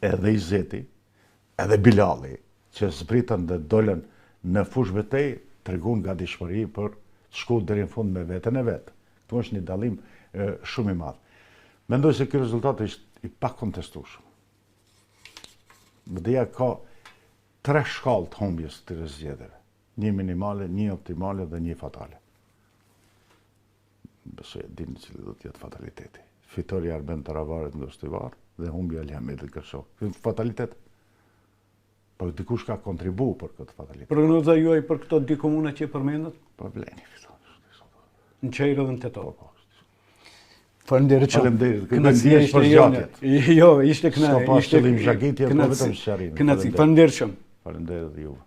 B: Edhe Izeti, edhe Bilali, që zbritën dhe dolen në fushë betejë, tregun gatishmëri për të shkuar deri në fund me veten e vet. Kjo është një dallim shumë i madh. Mendoj se ky rezultat është i pakontestueshëm. BDA ka 3 shkallë të humbjes të zgjedhjeve. Një minimale, një optimale dhe një fatale. Besoj e dini cili do të jetë fataliteti. Fitoria Arben Taravarit në Dostivar dhe humbja Aliametit Kërshok. Kjo është fatalitet. Po dikush ka kontribu për këtë fatalitet.
A: Prognoza juaj për këto 2 komuna që përmendët?
B: Po Vleni fiton.
A: Në Çajër dhe në Tetov. Faleminderit shumë.
B: Faleminderit. Kënaqësia ishte për zgjatjet.
A: Jo, ishte kënaqësi.
B: S'ka pas qëllim zhagitje, po vetëm sqarim.
A: Kënaqësi. Faleminderit shumë.
B: Faleminderit juve.